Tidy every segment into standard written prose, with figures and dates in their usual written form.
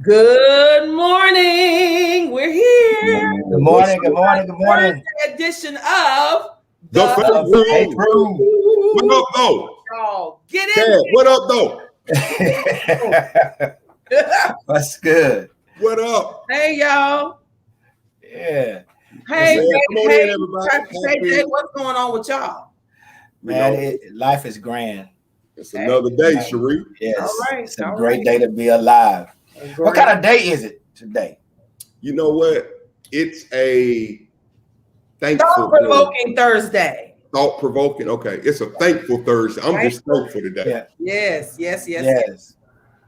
Good morning. We're here. Good morning. Good morning. Good morning. Thursday edition of The Faith Room. What up, though? Y'all get in. Dad, what up, though? What's good? What up? Hey, y'all. Yeah. Hey, Come on in, everybody. What's going on with y'all? Man, life is grand. It's another day, Sheree. Yes. All right. It's a great day to be alive. What kind of day is it today? You know what? It's a thankful thought-provoking Thursday. Thought-provoking. Okay. It's a thankful Thursday. I'm just thankful today. Yeah. Yes.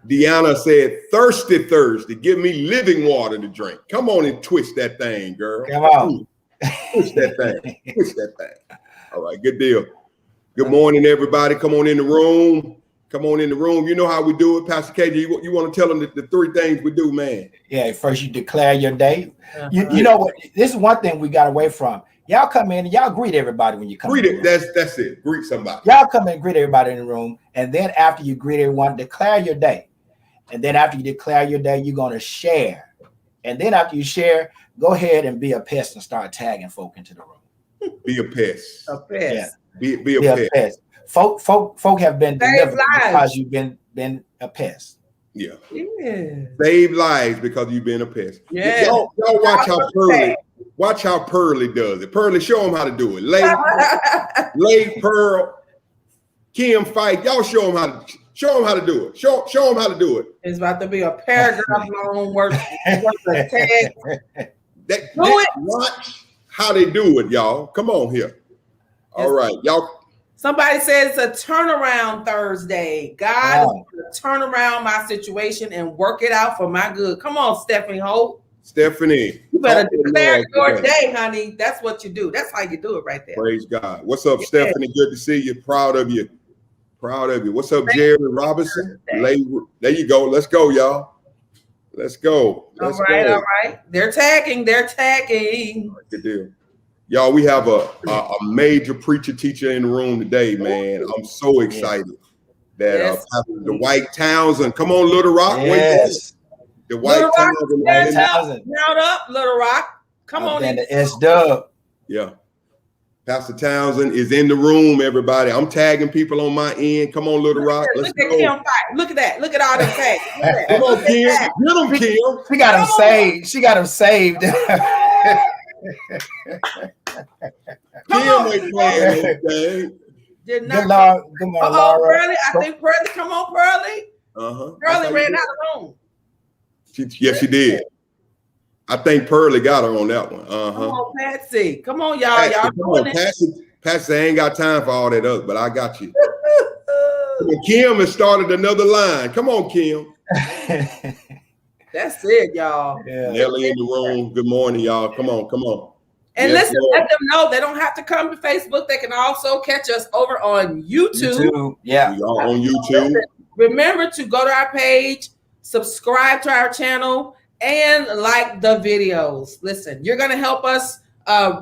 Deanna said, thirsty Thursday. Give me living water to drink. Come on and twist that thing, girl. Come on. Twist that thing. Twist that thing. All right. Good deal. Good morning, everybody. Come on in the room. Come on in the room. You know how we do it, Pastor KJ. You want to tell them the three things we do, man? Yeah, first you declare your day. You know what? This is one thing we got away from. Y'all come in and y'all greet everybody when you come in. Greet it. That's it. Greet somebody. Y'all come in and greet everybody in the room. And then after you greet everyone, declare your day. And then after you declare your day, you're going to share. And then after you share, go ahead and be a pest and start tagging folk into the room. Be a pest. A pest. Yeah. Be a pest. Folk have been delivered because you've been a pest. Yeah. Yeah. Save lives because you've been a pest. Yeah. Y'all watch how Pearly does it. Pearly, show them how to do it. Lay Pearl, Kim Fight. Y'all show them how to do it. Show them how to do it. It's about to be a paragraph long worth of text. Watch how they do it, y'all. Come on here. All right, y'all. Somebody says it's a turnaround Thursday. God is going to turn around my situation and work it out for my good. Come on, Stephanie Holt. Stephanie. You better declare your day, honey. That's what you do. That's how you do it right there. Praise God. What's up, Stephanie? Good to see you. Proud of you. Proud of you. What's up, Jerry Robinson? There you go. Let's go, y'all. Let's go. All right. They're tagging. Good deal. Y'all, we have a major preacher teacher in the room today, man. I'm so excited that Dwight Townsend. Come on, Little Rock. Yes. Dwight Townsend. Count up, Little Rock. Come on in. The S-Dub. Yeah. Pastor Townsend is in the room, everybody. I'm tagging people on my end. Come on, Little Rock. Look at Kim Fight. Look at that. Look at all the tags. Come on, Kim. Get them, Kim. She got him saved. She got him saved. Kim ain't playing anything. Good morning, Laura. Pearly. I think Pearly. Come on, Pearly. Pearly ran out of room. Yes, she did. I think Pearly got her on that one. Come on, Patsy. Come on, y'all. Y'all Patsy ain't got time for all that other, but I got you. Kim has started another line. Come on, Kim. That's it, y'all. Yeah. Nelly in the room. Good morning, y'all. Come on. And listen, let them know they don't have to come to Facebook. They can also catch us over on YouTube. Yeah. We are on YouTube. Listen, remember to go to our page, subscribe to our channel, and like the videos. Listen, you're going to help us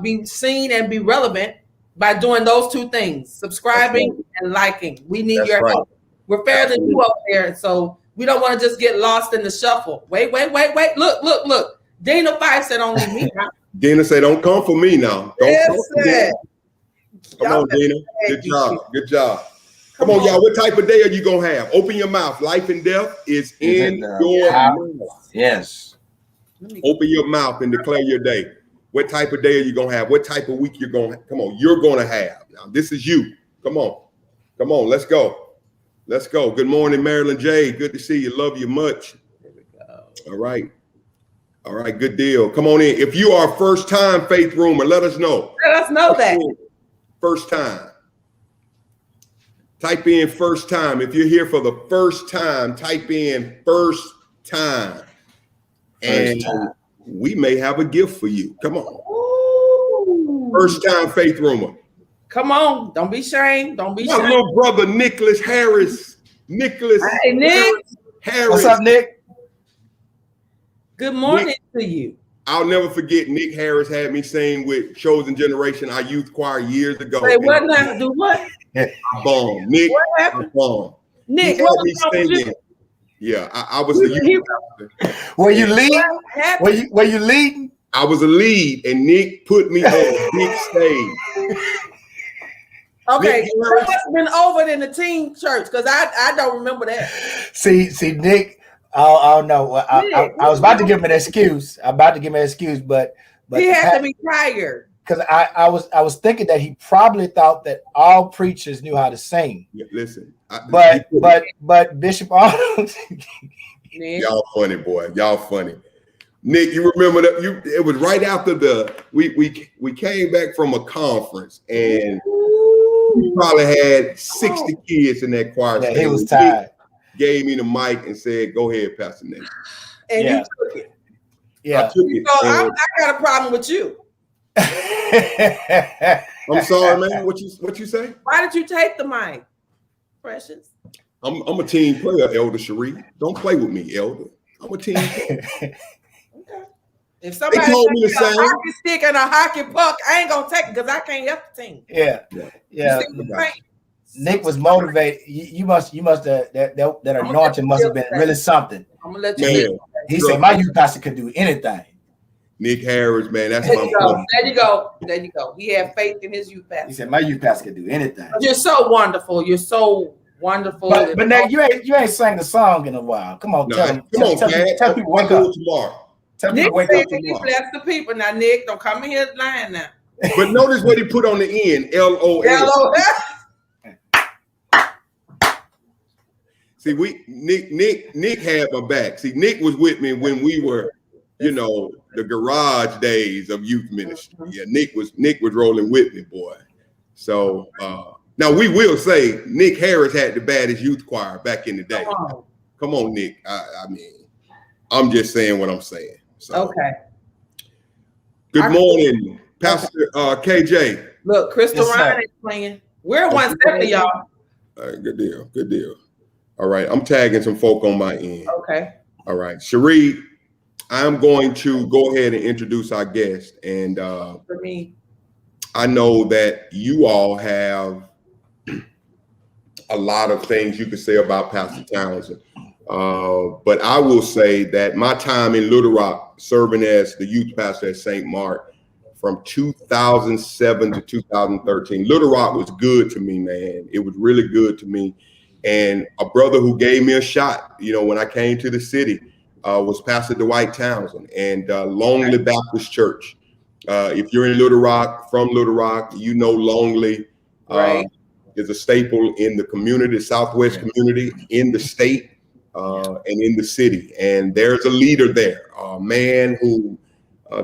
be seen and be relevant by doing those two things, subscribing and liking. We need your help. We're fairly new up there, so we don't want to just get lost in the shuffle. Wait. Look. Dana Fife said only me. Dina said, don't come for me now. Don't come for me. Come on, Dina. Good job. Come on, y'all. What type of day are you going to have? Open your mouth. Life and death is in your mouth. Yes. Open your mouth and declare your day. What type of day are you going to have? What type of week you're going to have? Come on, you're going to have. Now, this is you. Come on. Let's go. Good morning, Marilyn J. Good to see you. Love you much. There we go. All right. Good deal. Come on in. If you are first time Faith Roomer, let us know. Let us know that. First time. Type in first time. If you're here for the first time, type in first time. And we may have a gift for you. Come on. Ooh. First time Faith Roomer. Come on. Don't be ashamed. My little brother, Nicholas Harris. Hey, Nick. Harris. What's up, Nick? Good morning to you. I'll never forget Nick Harris had me sing with Chosen Generation, our youth choir years ago. Wait, what not to do what? Bomb. Nick, what happened? Bomb. Nick, what was singing. Yeah, I was the youth pastor. Were you leading? Were you leading? I was a lead, and Nick put me on a big stage. Okay, Nick, that must have been over in the teen church because I don't remember that. See, Nick. I don't know. I was about to give him an excuse. But he had to be tired. Because I was thinking that he probably thought that all preachers knew how to sing. Yeah, listen, but Bishop Arnold. Y'all funny, boy. Y'all funny. Nick, you remember that? It was right after we came back from a conference, and we probably had 60 kids in that choir. Yeah, he was tired. Gave me the mic and said, "Go ahead, Pastor Nick." And you took it. Yeah, I took it. So I got a problem with you. I'm sorry, man. What you say? Why did you take the mic, Precious? I'm a team player, Elder Cherie. Don't play with me, Elder. I'm a team player. Okay. If somebody told me takes a hockey stick and a hockey puck, I ain't gonna take it because I can't help the team. Yeah. Nick was motivated. You must that anointing must have been really something. I'm gonna let you man, he said my youth pastor could do anything. Nick Harris, man, that's there my you go. He had faith in his youth pastor. He said my youth pastor could do anything. You're so wonderful. You're so wonderful. But Nick, you ain't sang the song in a while. Come on, tell people wake up tomorrow. Tell Nick people wake up tomorrow. He bless the people. Now, Nick, don't come in here lying now. But notice what he put on the end, LOL. See, Nick had my back. See, Nick was with me when we were, the garage days of youth ministry. Yeah, Nick was rolling with me, boy. So now we will say Nick Harris had the baddest youth choir back in the day. Come on, Nick. I mean, I'm just saying what I'm saying. So, okay. Good morning, Pastor KJ. Look, Crystal Ryan is playing. We're 170, y'all. All right, good deal. All right, I'm tagging some folk on my end. Okay. All right, Cherie, I'm going to go ahead and introduce our guest. And for me, I know that you all have a lot of things you could say about Pastor Townsend. But I will say that my time in Little Rock, serving as the youth pastor at St. Mark from 2007 to 2013, Little Rock was good to me, man. It was really good to me. And a brother who gave me a shot, when I came to the city, was Pastor Dwight Townsend and Longley Baptist Church. If you're in Little Rock, from Little Rock, Longley is a staple in the community, the Southwest community, in the state. And in the city, and there's a leader there, a man who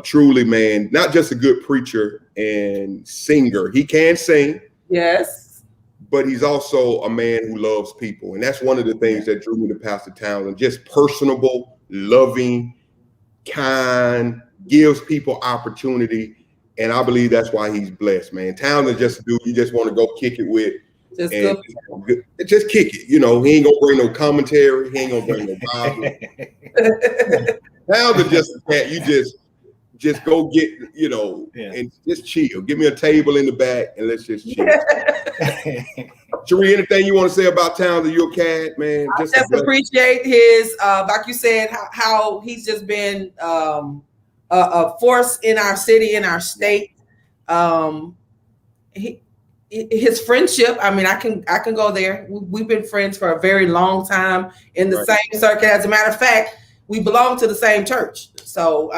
truly, man, not just a good preacher and singer. He can sing, yes, but he's also a man who loves people, and that's one of the things that drew me to Pastor Townsend. Just personable, loving, kind, gives people opportunity, and I believe that's why he's blessed, man. Townsend just a dude you just want to go kick it with. Just kick it, he ain't gonna bring no commentary, he ain't gonna bring no Bible. Now the just a cat, you just go get, and just chill. Give me a table in the back and let's just chill. Cherie, anything you want to say about Townsend? You a cat, man? I just appreciate his, like you said, how he's just been a force in our city, in our state. His friendship, I mean, I can go there. We've been friends for a very long time in the same circuit. As a matter of fact, we belong to the same church. So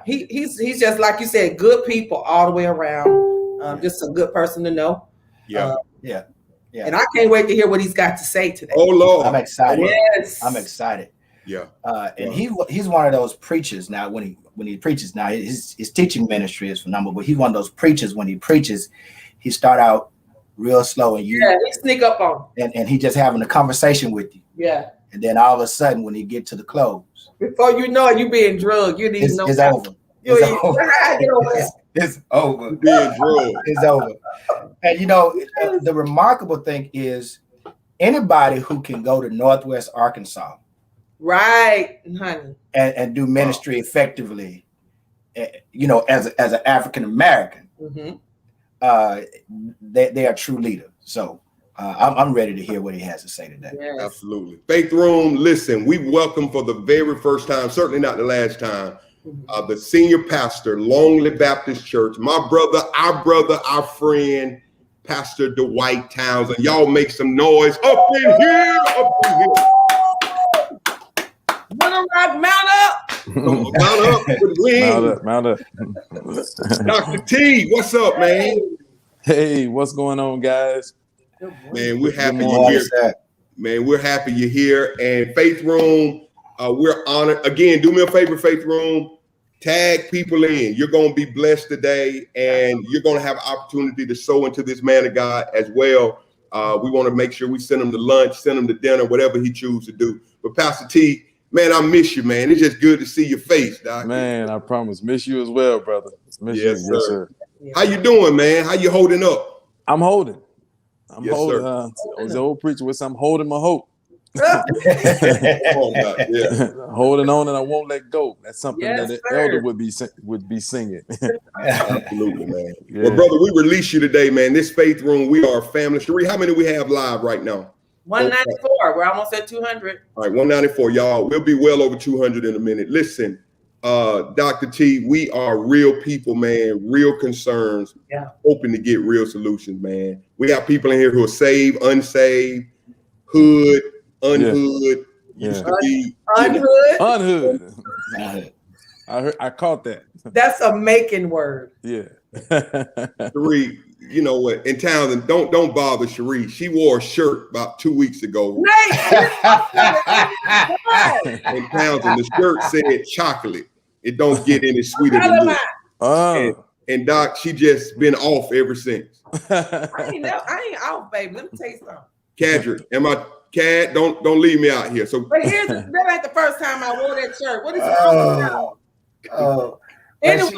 he's just like you said, good people all the way around. Just a good person to know. Yeah. And I can't wait to hear what he's got to say today. Oh Lord, I'm excited. Yes, I'm excited. Yeah. And he's one of those preachers now. When he preaches now, his teaching ministry is phenomenal. But he's one of those preachers. When he preaches, he start out real slow, and he sneak up on and he just having a conversation with you. Yeah. And then all of a sudden, when he get to the close, before you know it, you being drugged. You didn't know it's over. It's over. Being drugged. It's over. And the remarkable thing is anybody who can go to Northwest Arkansas, right, honey, and do ministry effectively, as an African American, they are true leader. So I'm ready to hear what he has to say today. Yes. Absolutely. Faith Room, listen, we welcome for the very first time, certainly not the last time, the senior pastor, Longley Baptist Church, my brother, our friend, Pastor Dwight Townsend. Y'all make some noise up in here, up in here. Little Rock, mount up. Come on, mount up with wings. Mount up. Dr. T, what's up, man? Hey, what's going on, guys? Man, we're happy Good you're morning. here. Man, we're happy you're here. And Faith Room, we're honored. Again, do me a favor, Faith Room. Tag people in. You're going to be blessed today, and you're going to have an opportunity to sow into this man of God as well. We want to make sure we send him to lunch, send him to dinner, whatever he chooses to do. But Pastor T, man, I miss you, man. It's just good to see your face, Doc. Man, I promise. Miss you as well, brother. Miss you. Yes, Yes, sir. sir. How you doing, man? How you holding up? I'm holding. I'm Yes, holding. sir. As the old preacher was, I'm holding my hope. Come on, Doc. Yeah. Holding on, and I won't let go. That's something Yes, that the sir. elder would be singing. Absolutely, man. Yeah. Well, brother, we release you today, man. This Faith Room, we are a family. Cherie, how many we have live right now? 194. We're almost at 200. All right, 194, y'all. We'll be well over 200 in a minute. Listen, Dr. T, we are real people, man. Real concerns. Yeah. Hoping to get real solutions, man. We got people in here who are saved, unsaved, hood, unhood. Yeah. Used to be Unhood. Unhood. I caught that. That's a making word. Yeah. Cherie, you know what? In Townsend, don't bother Cherie. She wore a shirt about 2 weeks ago. In Townsend, the shirt said chocolate. It don't get any sweeter than this. And Doc, she just been off ever since. I ain't off, baby. Let me tell you something. Cadrick, Cad, don't leave me out here. So, But that ain't the first time I wore that shirt. What is it? Anyway,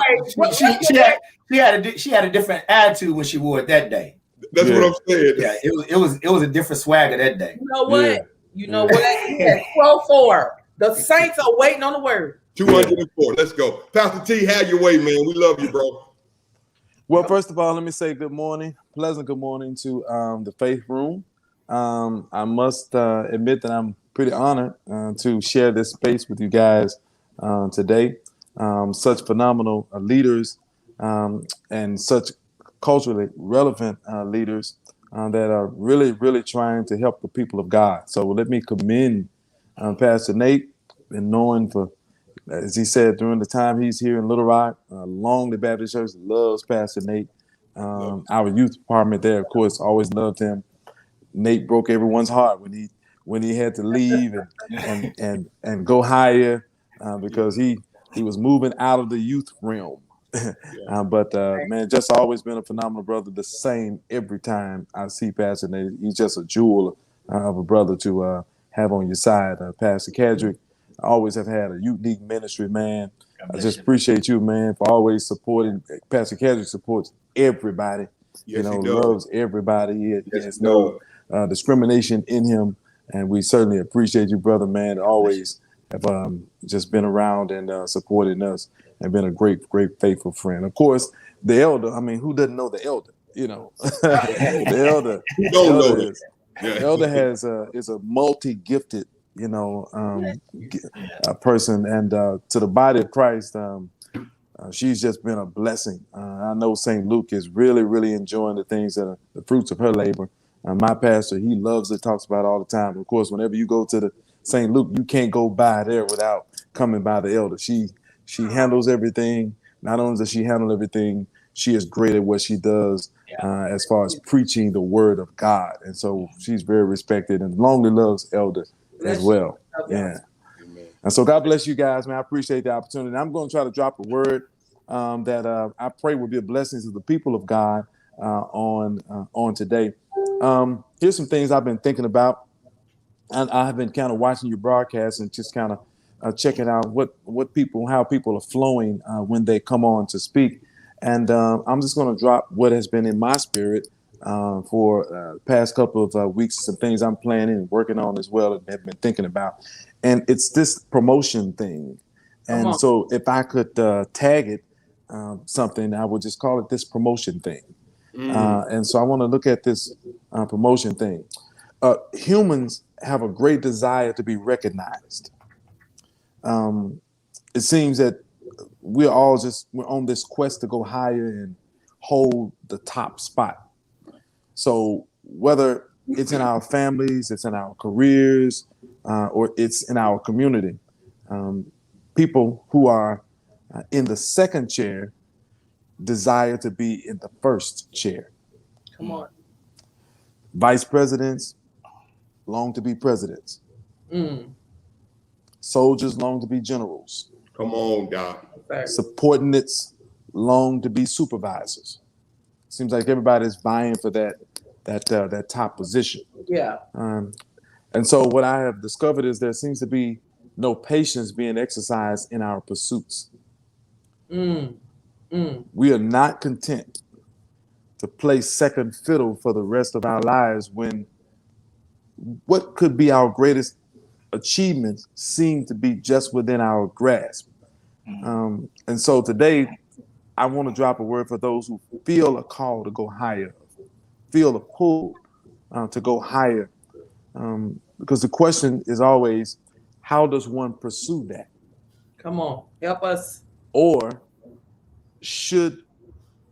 she had a different attitude when she wore it that day. That's what I'm saying. Yeah, it was a different swagger that day. You know what? Yeah. You know what? 12-4. The Saints are waiting on the word. 204. Let's go. Pastor T, have your way, man. We love you, bro. Well, first of all, let me say good morning, pleasant good morning to the Faith Room. I must admit that I'm pretty honored to share this space with you guys today. Such phenomenal leaders and such culturally relevant leaders that are really, really trying to help the people of God. So let me commend Pastor Nate, and knowing for, as he said, during the time he's here in Little Rock, Longley Baptist Church loves Pastor Nate. Our youth department there, of course, always loved him. Nate broke everyone's heart when he had to leave and go higher because he was moving out of the youth realm. But man, just always been a phenomenal brother. The same every time I see Pastor Nate. He's just a jewel of a brother to have on your side. Pastor Cadrick, I always have had a unique ministry, man. I just appreciate you, man, for always supporting. Pastor Cadrick supports everybody. Yes, he he does. Loves everybody. He Yes, has he no discrimination in him, and we certainly appreciate you, brother, man. Always have just been around and supporting us, and been a great, great, faithful friend. Of course, the elder. I mean, who doesn't know the elder? You know, the elder. The elder is a multi-gifted, a person, and to the body of Christ. She's just been a blessing. I know St. Luke is really, really enjoying the things that are the fruits of her labor. My pastor, he loves it, talks about it all the time. Of course, whenever you go to the St. Luke, you can't go by there without coming by the elder. She handles everything. Not only does she handle everything, she is great at what she does as far as preaching the word of God. And so she's very respected, and Longley loves elder as well. Yeah. And so God bless you guys, man. I appreciate the opportunity. I'm going to try to drop a word that I pray will be a blessing to the people of God on today. Here's some things I've been thinking about. And I have been kind of watching your broadcast and just kind of checking out how people are flowing when they come on to speak. And I'm just going to drop what has been in my spirit for the past couple of weeks, some things I'm planning and working on as well and have been thinking about. And it's this promotion thing. And so if I could tag it something, I would just call it this promotion thing. And so I want to look at this promotion thing. Humans have a great desire to be recognized. It seems that we're on this quest to go higher and hold the top spot. So whether it's in our families, it's in our careers, or it's in our community, people who are in the second chair desire to be in the first chair. Come on. Vice presidents long to be presidents. Mm. Soldiers long to be generals. Come on, Doc. Subordinates long to be supervisors. Seems like everybody's vying for that top position. Yeah. And so what I have discovered is there seems to be no patience being exercised in our pursuits. We are not content to play second fiddle for the rest of our lives when what could be our greatest achievements seem to be just within our grasp. And so today, I want to drop a word for those who feel a call to go higher, feel a pull to go higher. Because the question is always, how does one pursue that? Come on, help us. Or should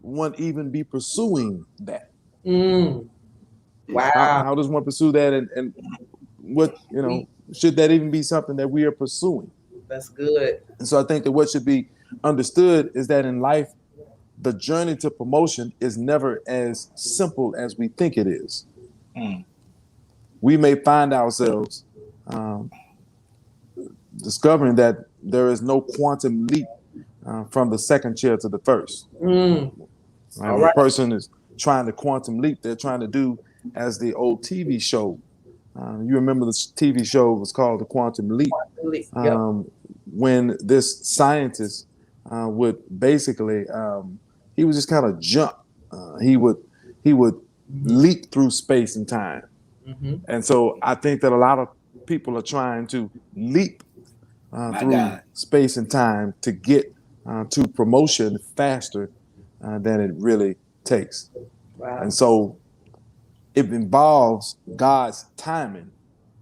one even be pursuing that? Wow. How does one pursue that? And what, should that even be something that we are pursuing? That's good. And so I think that what should be understood is that in life, the journey to promotion is never as simple as we think it is. We may find ourselves discovering that there is no quantum leap from the second chair to the first. Right? When a person is trying to quantum leap, they're trying to do as the old TV show. You remember the TV show was called The Quantum Leap. When this scientist would basically, he would just kind of jump. He would leap through space and time. And so I think that a lot of people are trying to leap through space and time to get to promotion faster than it really takes. Wow. And so it involves God's timing.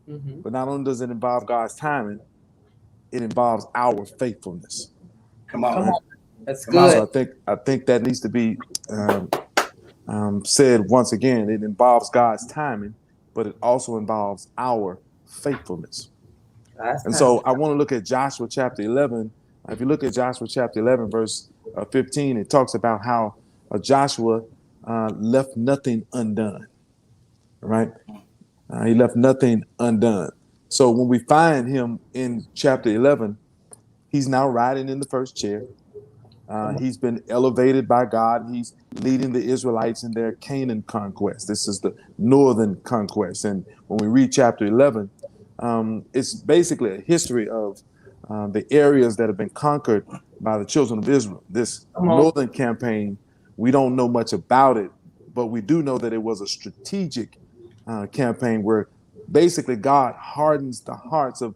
But not only does it involve God's timing, it involves our faithfulness. Come on. That's good. So I think that needs to be said once again. It involves God's timing, but it also involves our faithfulness. And so I want to look at Joshua chapter 11. If you look at Joshua chapter 11, verse 15, it talks about how Joshua left nothing undone. Right? He left nothing undone. So when we find him in chapter 11, he's now riding in the first chair. He's been elevated by God. He's leading the Israelites in their Canaan conquest. This is the northern conquest. And when we read chapter 11, it's basically a history of the areas that have been conquered by the children of Israel. This northern campaign, we don't know much about it, but we do know that it was a strategic campaign where basically God hardens the hearts of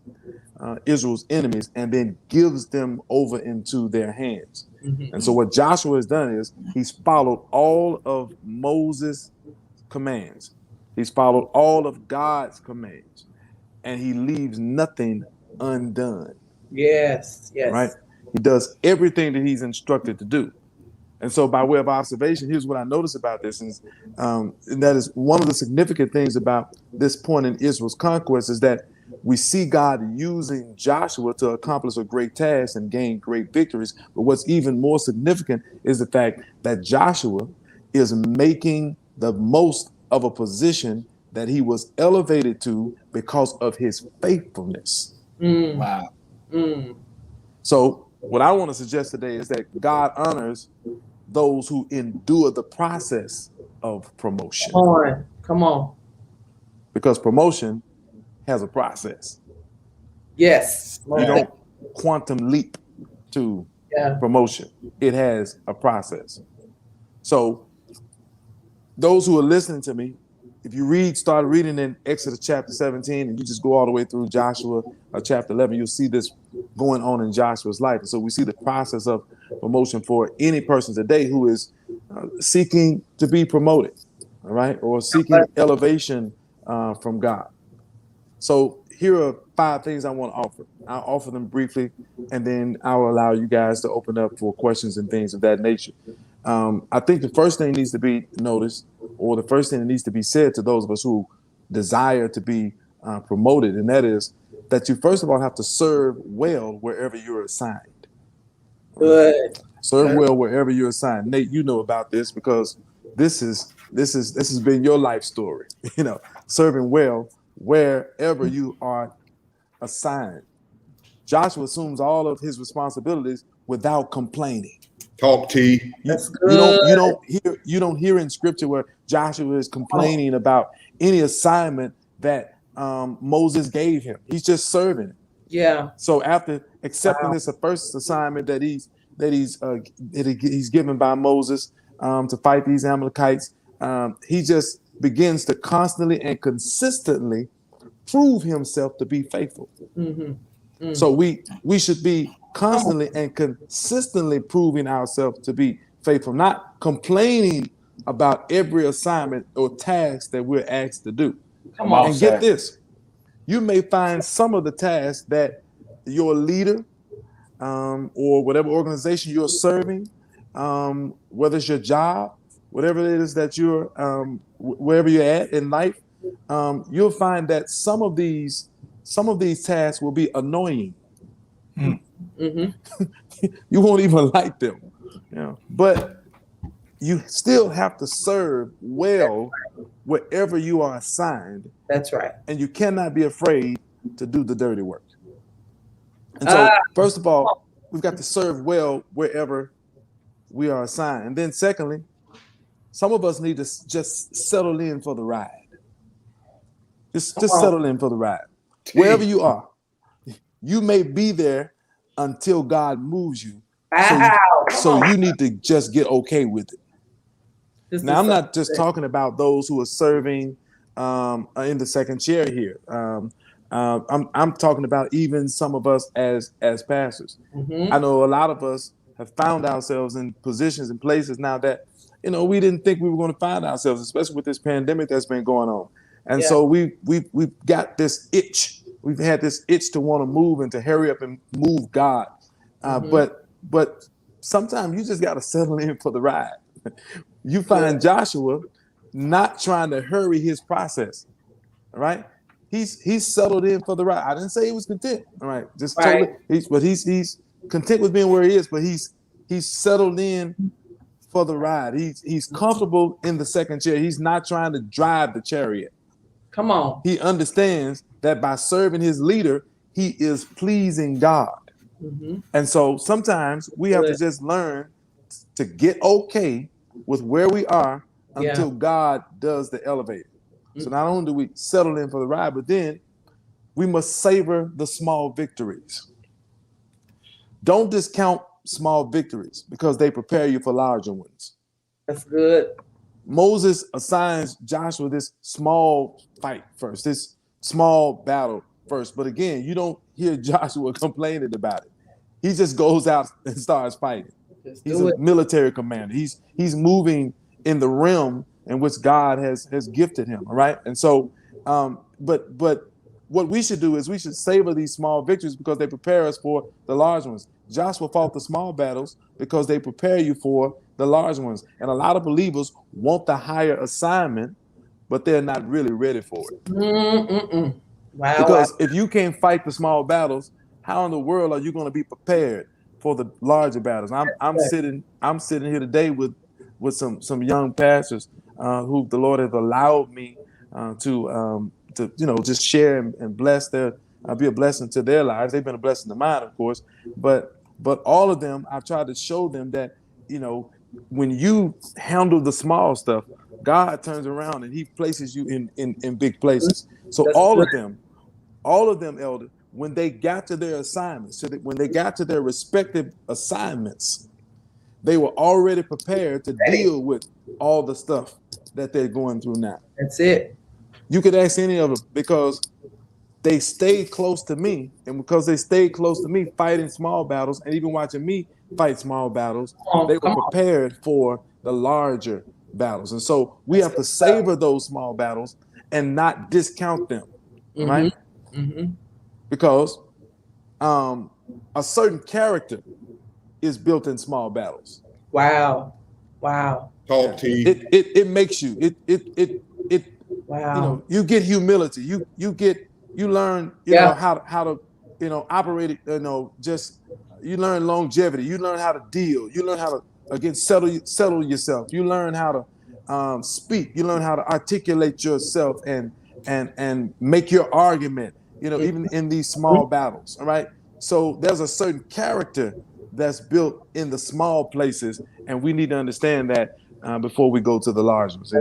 Israel's enemies and then gives them over into their hands. And so what Joshua has done is he's followed all of Moses' commands. He's followed all of God's commands, and he leaves nothing undone. Yes. Right? He does everything that he's instructed to do. And so by way of observation, here's what I notice about this. And that is one of the significant things about this point in Israel's conquest is that we see God using Joshua to accomplish a great task and gain great victories. But what's even more significant is the fact that Joshua is making the most of a position that he was elevated to because of his faithfulness. Wow. So what I want to suggest today is that God honors those who endure the process of promotion. Come on. Because promotion has a process. Yes. You don't quantum leap to promotion. It has a process. So those who are listening to me, if you start reading in Exodus chapter 17 and you just go all the way through Joshua chapter 11, you'll see this going on in Joshua's life. And so we see the process of promotion for any person today who is seeking to be promoted. all right, or seeking elevation from God. So here are 5 things I want to offer. I'll offer them briefly, and then I'll allow you guys to open up for questions and things of that nature. I think the first thing needs to be noticed, or the first thing that needs to be said to those of us who desire to be promoted, and that is that you first of all have to serve well wherever you're assigned. Good. Serve well wherever you're assigned. Nate, you know about this because this has been your life story. You know, serving well wherever you are assigned. Joshua assumes all of his responsibilities without complaining. Talk T. You don't hear in scripture where Joshua is complaining about any assignment that Moses gave him. He's just serving. Yeah. So after accepting this first assignment that he's given by Moses to fight these Amalekites, he just begins to constantly and consistently prove himself to be faithful. Mm-hmm. Mm. So we should be constantly and consistently proving ourselves to be faithful, not complaining about every assignment or task that we're asked to do. Come on, and sir. get this, you may find some of the tasks that your leader or whatever organization you're serving, whether it's your job, whatever it is that you're, wherever you're at in life, you'll find that some of these tasks will be annoying. Mm-hmm. You won't even like them, you know, but you still have to serve well wherever you are assigned. That's right. And you cannot be afraid to do the dirty work. And so, first of all, we've got to serve well wherever we are assigned. And then secondly, some of us need to just settle in for the ride. Just settle in for the ride. Wherever you are, you may be there until God moves you. So you need to just get okay with it. Now, I'm not just talking about those who are serving in the second chair here. I'm talking about even some of us as pastors. Mm-hmm. I know a lot of us have found ourselves in positions and places now that, you know, we didn't think we were going to find ourselves, especially with this pandemic that's been going on. And so we've got this itch. We've had this itch to want to move and to hurry up and move God. But sometimes you just got to settle in for the ride. You find Joshua not trying to hurry his process. All right. He's settled in for the ride. I didn't say he was content. All right. Just totally. He's content with being where he is, but he's settled in for the ride. He's comfortable in the second chair. He's not trying to drive the chariot. Come on. He understands that by serving his leader, he is pleasing God. Mm-hmm. And so sometimes we have to just learn to get okay with where we are until God does the elevating. So not only do we settle in for the ride, but then we must savor the small victories. Don't discount small victories because they prepare you for larger ones. That's good. Moses assigns Joshua this small fight first, this small battle first. But again, you don't hear Joshua complaining about it. He just goes out and starts fighting. He's a military commander. He's moving in the realm in which God has gifted him. All right. And so, but what we should do is we should savor these small victories because they prepare us for the large ones. Joshua fought the small battles because they prepare you for the large ones. And a lot of believers want the higher assignment, but they're not really ready for it. Mm-mm-mm. Wow. Because if you can't fight the small battles, how in the world are you going to be prepared for the larger battles? I'm sitting here today with some young pastors who the Lord has allowed me to just share and bless their be a blessing to their lives. They've been a blessing to mine, of course, but all of them, I've tried to show them that, you know, when you handle the small stuff, God turns around and he places you in big places. So all of them, Elder, when they got to their assignments, so that when they got to their respective assignments, they were already prepared to deal with all the stuff that they're going through now. That's it. You could ask any of them because they stayed close to me. And because they stayed close to me fighting small battles and even watching me fight small battles, they were prepared for the larger battles. And so we have to savor those small battles and not discount them, right? Because a certain character is built in small battles. Wow. Talk to you. It makes you Wow. you know, you get humility. You learn know how to operate it, you learn longevity, you learn how to deal, you learn how to again settle yourself, you learn how to speak, you learn how to articulate yourself and make your argument, even in these small battles. All right. So there's a certain character that's built in the small places, and we need to understand that before we go to the large ones.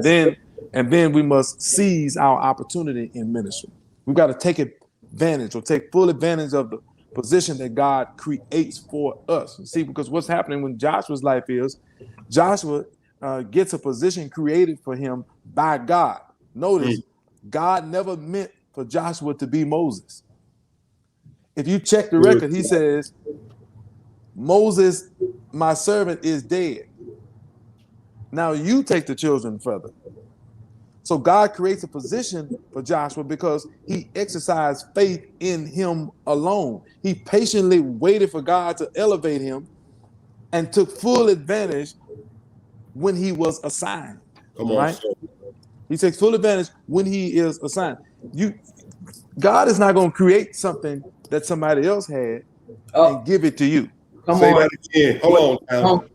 And then we must seize our opportunity in ministry. We've got to take advantage or take full advantage of the position that God creates for us. See, because what's happening when Joshua's life is, Joshua gets a position created for him by God. Notice, God never meant for Joshua to be Moses. If you check the record, he says, Moses, my servant, is dead. Now you take the children further. So God creates a position for Joshua because he exercised faith in him alone. He patiently waited for God to elevate him and took full advantage when he was assigned. Come on, right? sir. He takes full advantage when he is assigned. God is not going to create something that somebody else had and give it to you. Say that again. Hold on.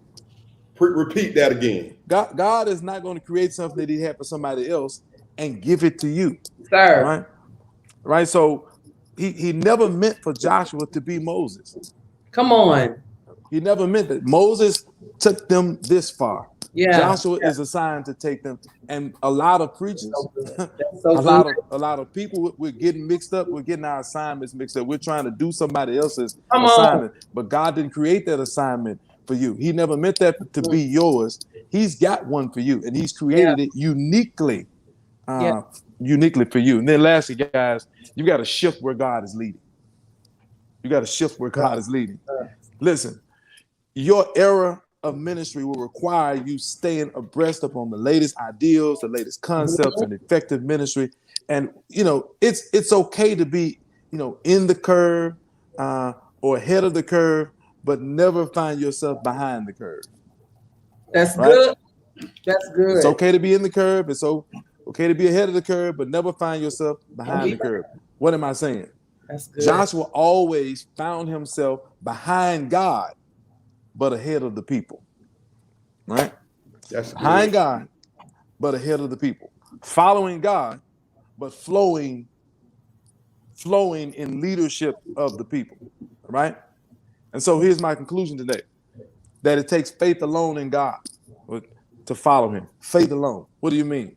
Repeat that again. God is not going to create something that he had for somebody else and give it to you. Sir. Right? So he never meant for Joshua to be Moses. Come on. He never meant that. Moses took them this far. Yeah. Joshua is assigned to take them. And a lot of preachers, a lot of people, we're getting mixed up. We're getting our assignments mixed up. We're trying to do somebody else's assignment. But God didn't create that assignment for you. He never meant that to be yours. He's got one for you, and he's created it uniquely, uniquely for you. And then lastly, guys, you got to shift where God is leading. You got to shift where God is leading. Listen, your era of ministry will require you staying abreast upon the latest ideals, the latest concepts, and effective ministry. And it's okay to be in the curve or ahead of the curve, but never find yourself behind the curve. That's good. That's good. It's okay to be in the curve. It's okay to be ahead of the curve, but never find yourself behind the curve. What am I saying? That's good. Joshua always found himself behind God, but ahead of the people. Right? That's behind good. God, but ahead of the people. Following God, but flowing in leadership of the people. Right? And so here's my conclusion today, that it takes faith alone in God to follow him. Faith alone. What do you mean?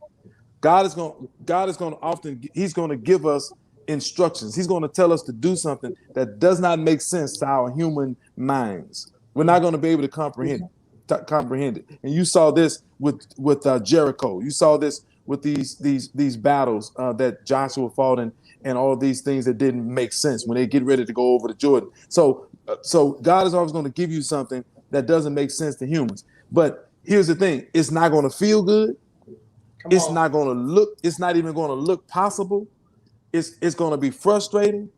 God is going to often, he's going to give us instructions. He's going to tell us to do something that does not make sense to our human minds. We're not going to be able to comprehend it. And you saw this with Jericho. You saw this with these battles that Joshua fought in, and all these things that didn't make sense when they get ready to go over to Jordan. So God is always going to give you something that doesn't make sense to humans. But here's the thing: it's not going to feel good. It's not even going to look possible. It's going to be frustrating.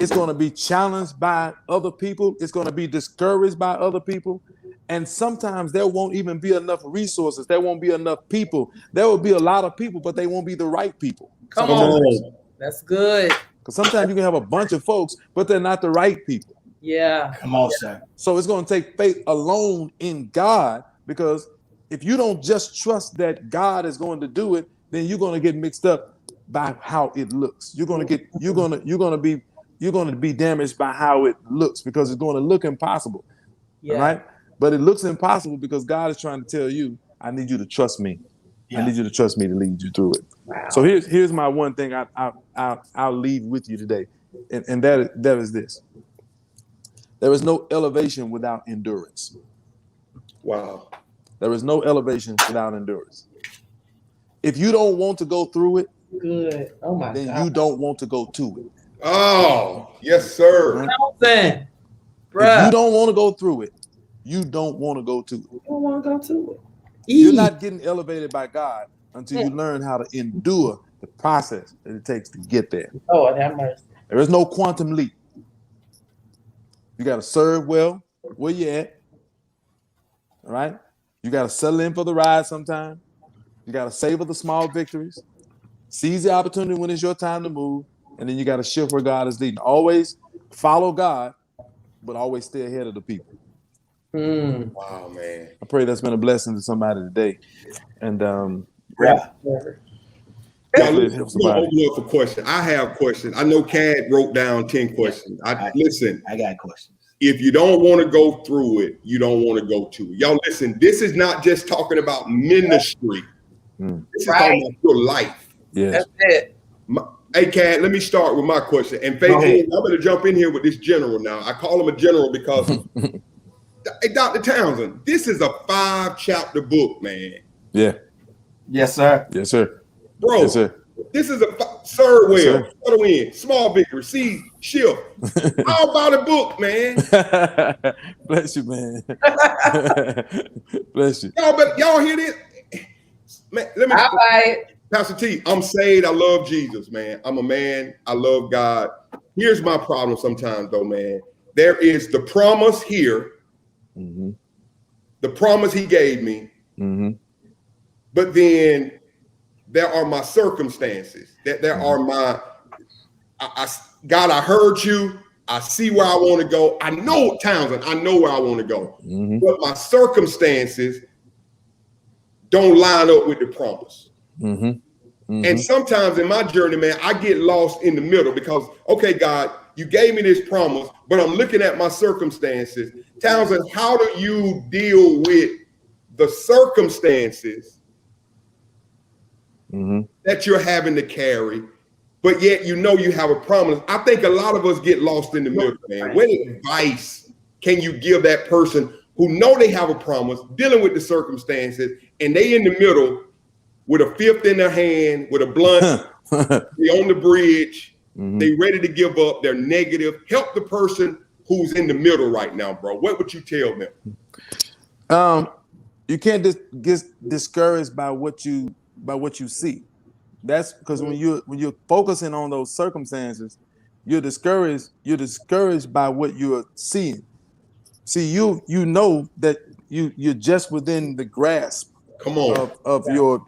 It's going to be challenged by other people. It's going to be discouraged by other people. And sometimes there won't even be enough resources. There won't be enough people. There will be a lot of people, but they won't be the right people. Come on. That's good. Because sometimes you can have a bunch of folks, but they're not the right people. Yeah. Come on, sir. So it's going to take faith alone in God, because if you don't just trust that God is going to do it, then you're going to get mixed up by how it looks. You're going to be damaged by how it looks, because it's going to look impossible. Yeah. Right? But it looks impossible because God is trying to tell you, I need you to trust me. Yeah. I need you to trust me to lead you through it. Wow. So here's my one thing I'll leave with you today. And that is this. There is no elevation without endurance. Wow. There is no elevation without endurance. If you don't want to go through it, then you don't want to go to it. Oh, yes, sir. Right? If you don't want to go through it, you don't want to go to it. You don't want to go to it. You're not getting elevated by God until you learn how to endure the process that it takes to get there. Lord have mercy. There is no quantum leap. You got to serve well where you at. All right. You got to settle in for the ride sometime. You got to savor the small victories. Seize the opportunity when it's your time to move. And then you got to shift where God is leading. Always follow God, but always stay ahead of the people. Wow, man. I pray that's been a blessing to somebody today. And Yeah. Y'all, listen, I'm gonna open up for questions. I have questions. I know Cad wrote down 10 questions. Listen. I got questions. If you don't want to go through it, you don't want to go to it. Y'all listen, this is not just talking about ministry. This is talking about your life. Yes. That's it. Hey, Cad, let me start with my question. And Faith, I'm going to jump in here with this general now. I call him a general because, hey, Dr. Townsend, this is a 5-chapter book, man. Yeah. Yes, sir. Yes, sir. Bro, yes, sir. This is a serve well, yes, settle in, small victory, see, shift. All about a book, man. Bless you, man. Bless you. Y'all hear this? Man, let me. Pastor T, I'm saved. I love Jesus, man. I'm a man. I love God. Here's my problem sometimes, though, man. There is the promise here, the promise he gave me, but then there are my circumstances. There are my, God, I heard you. I see where I want to go. I know, Townsend, I know where I want to go. But my circumstances don't line up with the promise. And sometimes in my journey, man, I get lost in the middle because, okay, God, you gave me this promise, but I'm looking at my circumstances. Townsend, how do you deal with the circumstances that you're having to carry, but yet you know you have a promise? I think a lot of us get lost in the middle, man. What advice can you give that person who know they have a promise, dealing with the circumstances, and they in the middle with a fifth in their hand, with a blunt, they on the bridge, they ready to give up, they're negative? Help the person who's in the middle right now, bro. What would you tell them? You can't get discouraged by what you see. That's because when you're focusing on those circumstances, you're discouraged by what you're seeing. See, you know that you're just within the grasp of your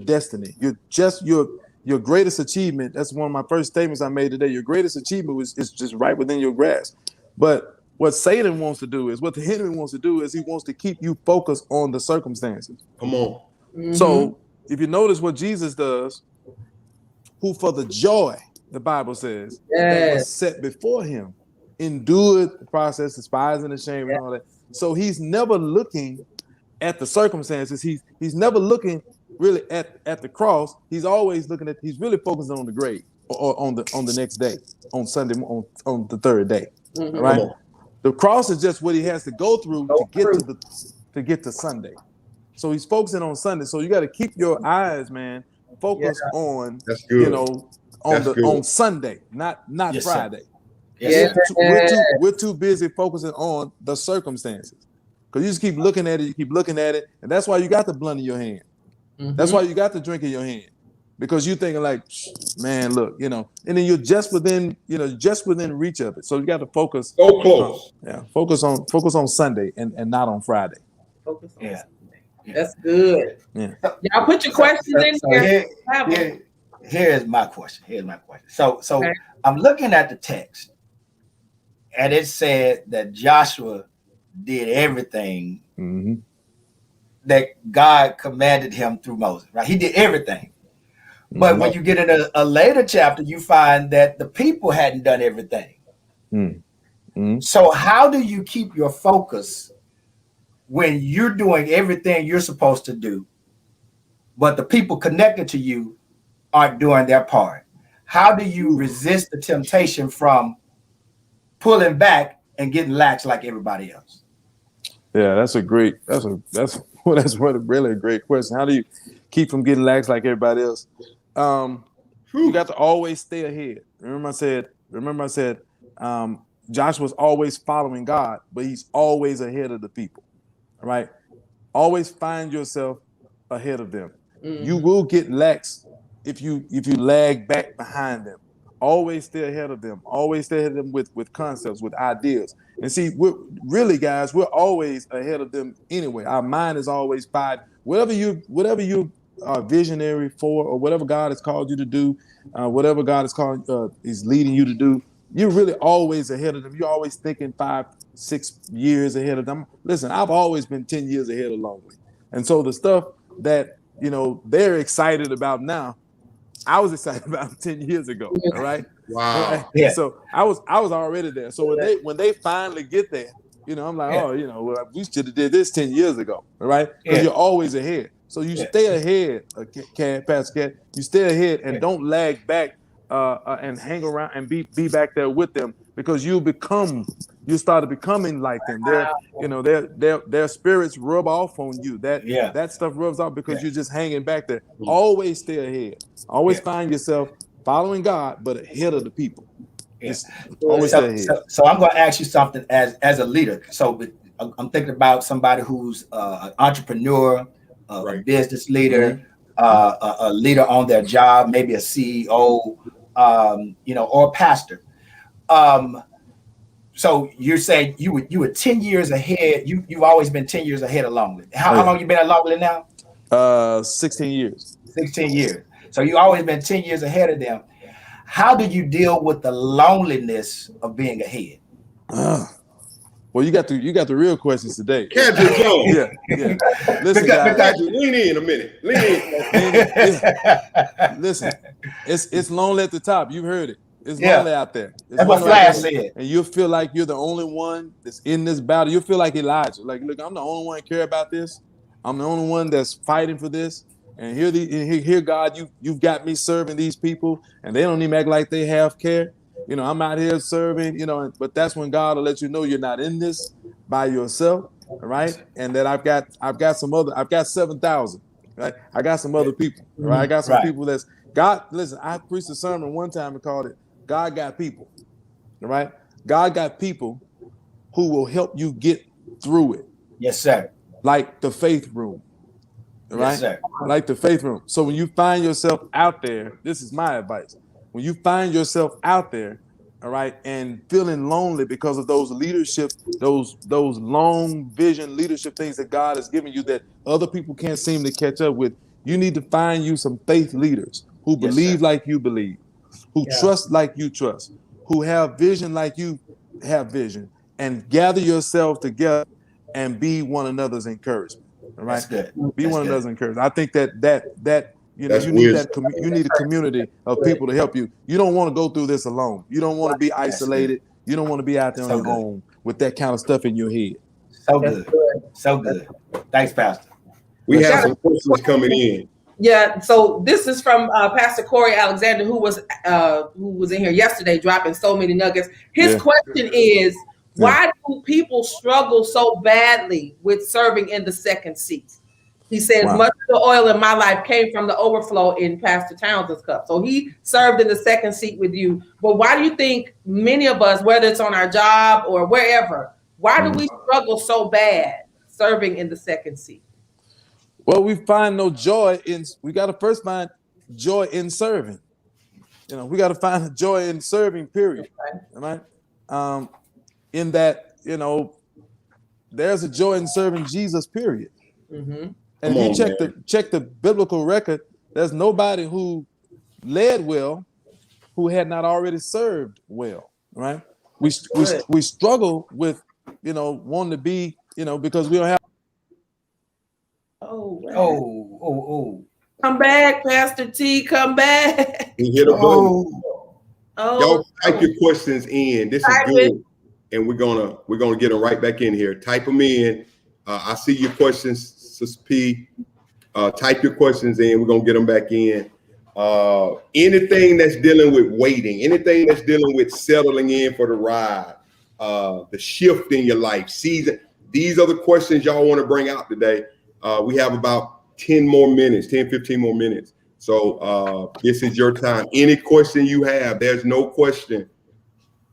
destiny. Your greatest achievement. That's one of my first statements I made today. Your greatest achievement is just right within your grasp. But what Satan wants to do is, what the enemy wants to do is, he wants to keep you focused on the circumstances. Come on. So if you notice what Jesus does, who for the joy, the Bible says, that was set before him, endured the process, despising the shame and all that. So he's never looking at the circumstances. He's never looking really at the cross. He's always looking he's really focused on the grave, or on the next day, on Sunday, on the third day. Right? The cross is just what he has to go through to get to Sunday. So he's focusing on Sunday. So you got to keep your eyes, man, focused on, on Sunday, not Friday. We're too busy focusing on the circumstances, because you just keep looking at it, and that's why you got the blunt in your hand. That's why you got the drink in your hand, because you're thinking like, man, look, and then you're just within reach of it. So you got to focus. So close. Focus on Sunday and not on Friday. Focus on Sunday. That's good. Yeah. Y'all put your questions in here. Here's my question. So okay. I'm looking at the text, and it said that Joshua did everything that God commanded him through Moses, right? He did everything. But when you get in a later chapter, you find that the people hadn't done everything. So how do you keep your focus when you're doing everything you're supposed to do, but the people connected to you aren't doing their part? How do you resist the temptation from pulling back and getting lax like everybody else? Yeah, that's a really a great question. How do you keep from getting lax like everybody else? You got to always stay ahead. Remember I said Joshua's always following God, but he's always ahead of the people. Right? Always find yourself ahead of them. Mm-hmm. You will get lax if you lag back behind them. Always stay ahead of them. Always stay ahead of them with concepts, with ideas. And see, we're really, guys, we're always ahead of them anyway. Our mind is always 5. Whatever you are visionary for, or whatever God has called you to do, whatever God is leading you to do, you're really always ahead of them. You're always thinking 5, 6 years ahead of them. Listen, I've always been 10 years ahead of Longley. And so the stuff that, they're excited about now, I was excited about 10 years ago. All right. Wow. Right? Yeah. So I was already there. So when they finally get there, I'm like, we should have did this 10 years ago. All right. Because you're always ahead. So you stay ahead, Pastor Cat. You stay ahead and don't lag back and hang around and be back there with them, because you started becoming like them. Their spirits rub off on you. That stuff rubs off because you're just hanging back there. Always stay ahead. Always find yourself following God, but ahead of the people. Always stay ahead. So I'm going to ask you something as a leader. So I'm thinking about somebody who's an entrepreneur, a business leader, a leader on their job, maybe a CEO, or a pastor. So you're saying you were 10 years ahead. You've always been 10 years ahead of Longley. How long you been at Longley now? 16 years. 16 years. So you always been 10 years ahead of them. How do you deal with the loneliness of being ahead? Well, you got the real questions today. Can't just go. Yeah. Listen, guys. Lean in a minute. Lean in. Listen, it's lonely at the top. You've heard it. It's lonely out there. That's what Flash said. And you feel like you're the only one that's in this battle. You feel like Elijah. Like, look, I'm the only one that care about this. I'm the only one that's fighting for this. And here, God, you've got me serving these people, and they don't even act like they have care. I'm out here serving, but that's when God will let you know you're not in this by yourself, right? And that I've got 7,000, right? I got some other people, right? I got some people that's God. Listen, I preached a sermon one time and called it "God Got People," right? God got people who will help you get through it. Yes, sir. Like the faith room, right? Yes, sir. Like the faith room. So when you find yourself out there, this is my advice. When you find yourself out there, all right, and feeling lonely because of those leadership, those long vision leadership things that God has given you that other people can't seem to catch up with, you need to find you some faith leaders who believe like you believe, who trust like you trust, who have vision like you have vision, and gather yourself together and be one another's encouragement. All right, that's good. Be one another's encouragement. I think that. You need a community of people to help you. You don't want to go through this alone. You don't want to be isolated. You don't want to be out there on your own with that kind of stuff in your head. So good. So good. Thanks, Pastor. We have some questions coming in. Yeah, so this is from Pastor Corey Alexander, who was in here yesterday dropping so many nuggets. His question is, why do people struggle so badly with serving in the second seat? He says, much of the oil in my life came from the overflow in Pastor Townsend's cup. So he served in the second seat with you. But why do you think many of us, whether it's on our job or wherever, why do we struggle so bad serving in the second seat? Well, we find no joy we got to first find joy in serving. We got to find joy in serving, period. All right? In that, there's a joy in serving Jesus, period. Mm-hmm. And if you check the biblical record, there's nobody who led well who had not already served well, right? We struggle with, wanting to be, because we don't have. Oh. Come back, Pastor T, come back. You hit a button. Y'all type your questions in. This is good. And we're gonna get them right back in here. Type them in. I see your questions. P, type your questions in. We're gonna get them back in. Anything that's dealing with waiting, anything that's dealing with settling in for the ride, the shift in your life, season. These are the questions y'all want to bring out today. We have about 10 more minutes, 10, 15 more minutes. So this is your time. Any question you have, there's no question.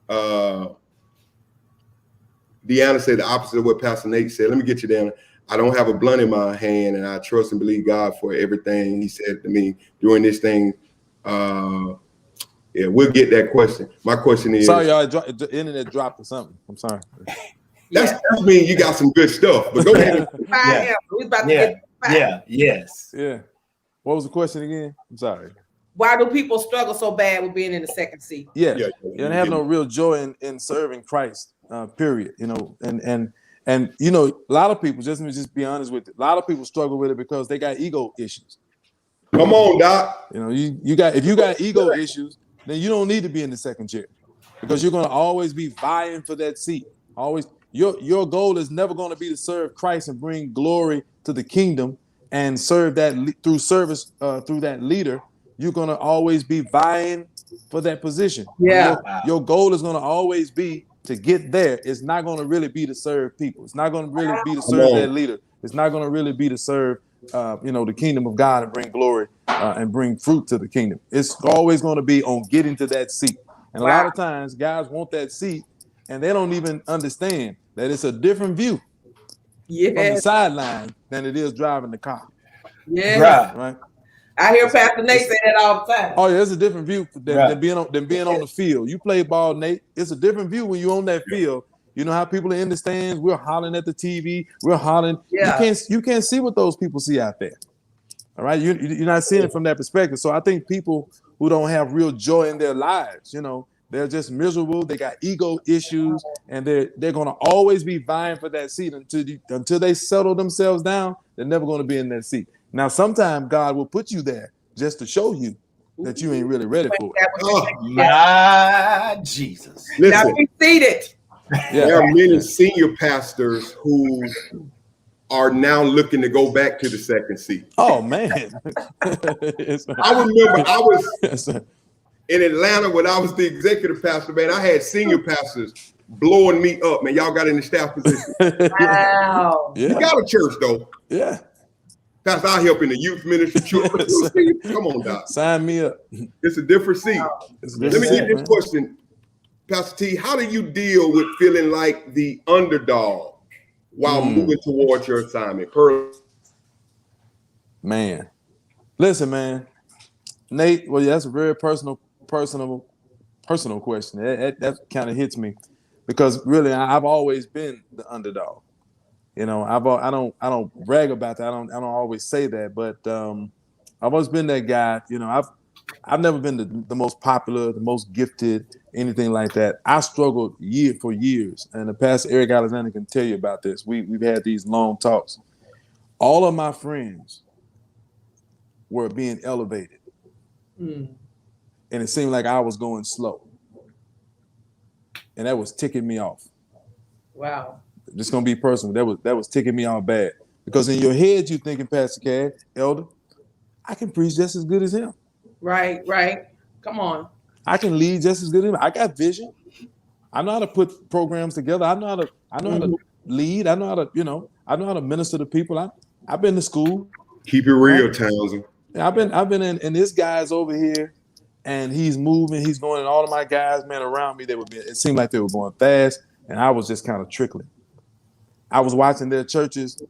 Deanna said the opposite of what Pastor Nate said. Let me get you down. I don't have a blunt in my hand, and I trust and believe God for everything He said to me during this thing. Yeah, we'll get that question. My question is, sorry, y'all, the internet dropped or something. I'm sorry. That means you got some good stuff. But go ahead. Yes. Yeah. What was the question again? I'm sorry. Why do people struggle so bad with being in the second seat? Yeah. They have no real joy in serving Christ. Period. You know, and you know, a lot of people, let me just be honest with you, a lot of people struggle with it because they got ego issues. Come on, Doc. You know, if you got ego issues, then you don't need to be in the second chair, because you're gonna always be vying for that seat. Always, your goal is never going to be to serve Christ and bring glory to the kingdom and serve that through service through that leader. You're gonna always be vying for that position. Yeah. Your goal is gonna always be to get there. It's not gonna really be to serve people. It's not gonna really be to serve that leader. It's not gonna really be to serve the kingdom of God and bring glory and bring fruit to the kingdom. It's always going to be on getting to that seat. And a lot of times guys want that seat and they don't even understand that it's a different view from the sideline than it is driving the car. Yeah. Right. I hear Pastor Nate say that all the time. Oh yeah, it's a different view than being on the field. You play ball, Nate. It's a different view when you're on that field. You know how people are in the stands. We're hollering at the TV. We're hollering. Yeah. You can't see what those people see out there. All right, you're not seeing it from that perspective. So I think people who don't have real joy in their lives, you know, they're just miserable. They got ego issues, and they're going to always be vying for that seat until they settle themselves down. They're never going to be in that seat. Now, sometimes God will put you there just to show you that you ain't really ready for it. Oh my Jesus! Now be seated. Yeah. There are many senior pastors who are now looking to go back to the second seat. Oh man. I remember I was in Atlanta when I was the executive pastor, man. I had senior pastors blowing me up, man. Y'all got in the staff position. Wow. Yeah. You got a church though. Yeah. Pastor, I help in the youth ministry. Come on, Doc. Sign me up. It's a different seat. Let me get this question. Pastor T, how do you deal with feeling like the underdog while moving towards your assignment? Man, listen, man, Nate. Well, yeah, that's a very personal question. That kind of hits me because really, I've always been the underdog. You know, I don't brag about that. I don't always say that, but I've always been that guy. You know, I've never been the most popular, the most gifted, anything like that. I struggled for years, and the Pastor Eric Alexander can tell you about this. We've had these long talks. All of my friends were being elevated, and it seemed like I was going slow, and that was ticking me off. Wow. Just gonna be personal. That was ticking me off bad because in your head you're thinking, Pastor Cad, Elder, I can preach just as good as him. Right. Come on. I can lead just as good as him. I got vision. I know how to put programs together. I know how to lead. I know how to minister to people. I've been to school. Keep it real, Townsend. I've been in this guy's over here, and he's moving. He's going, and all of my guys, man, around me, it seemed like they were going fast, and I was just kind of trickling. I was watching their churches,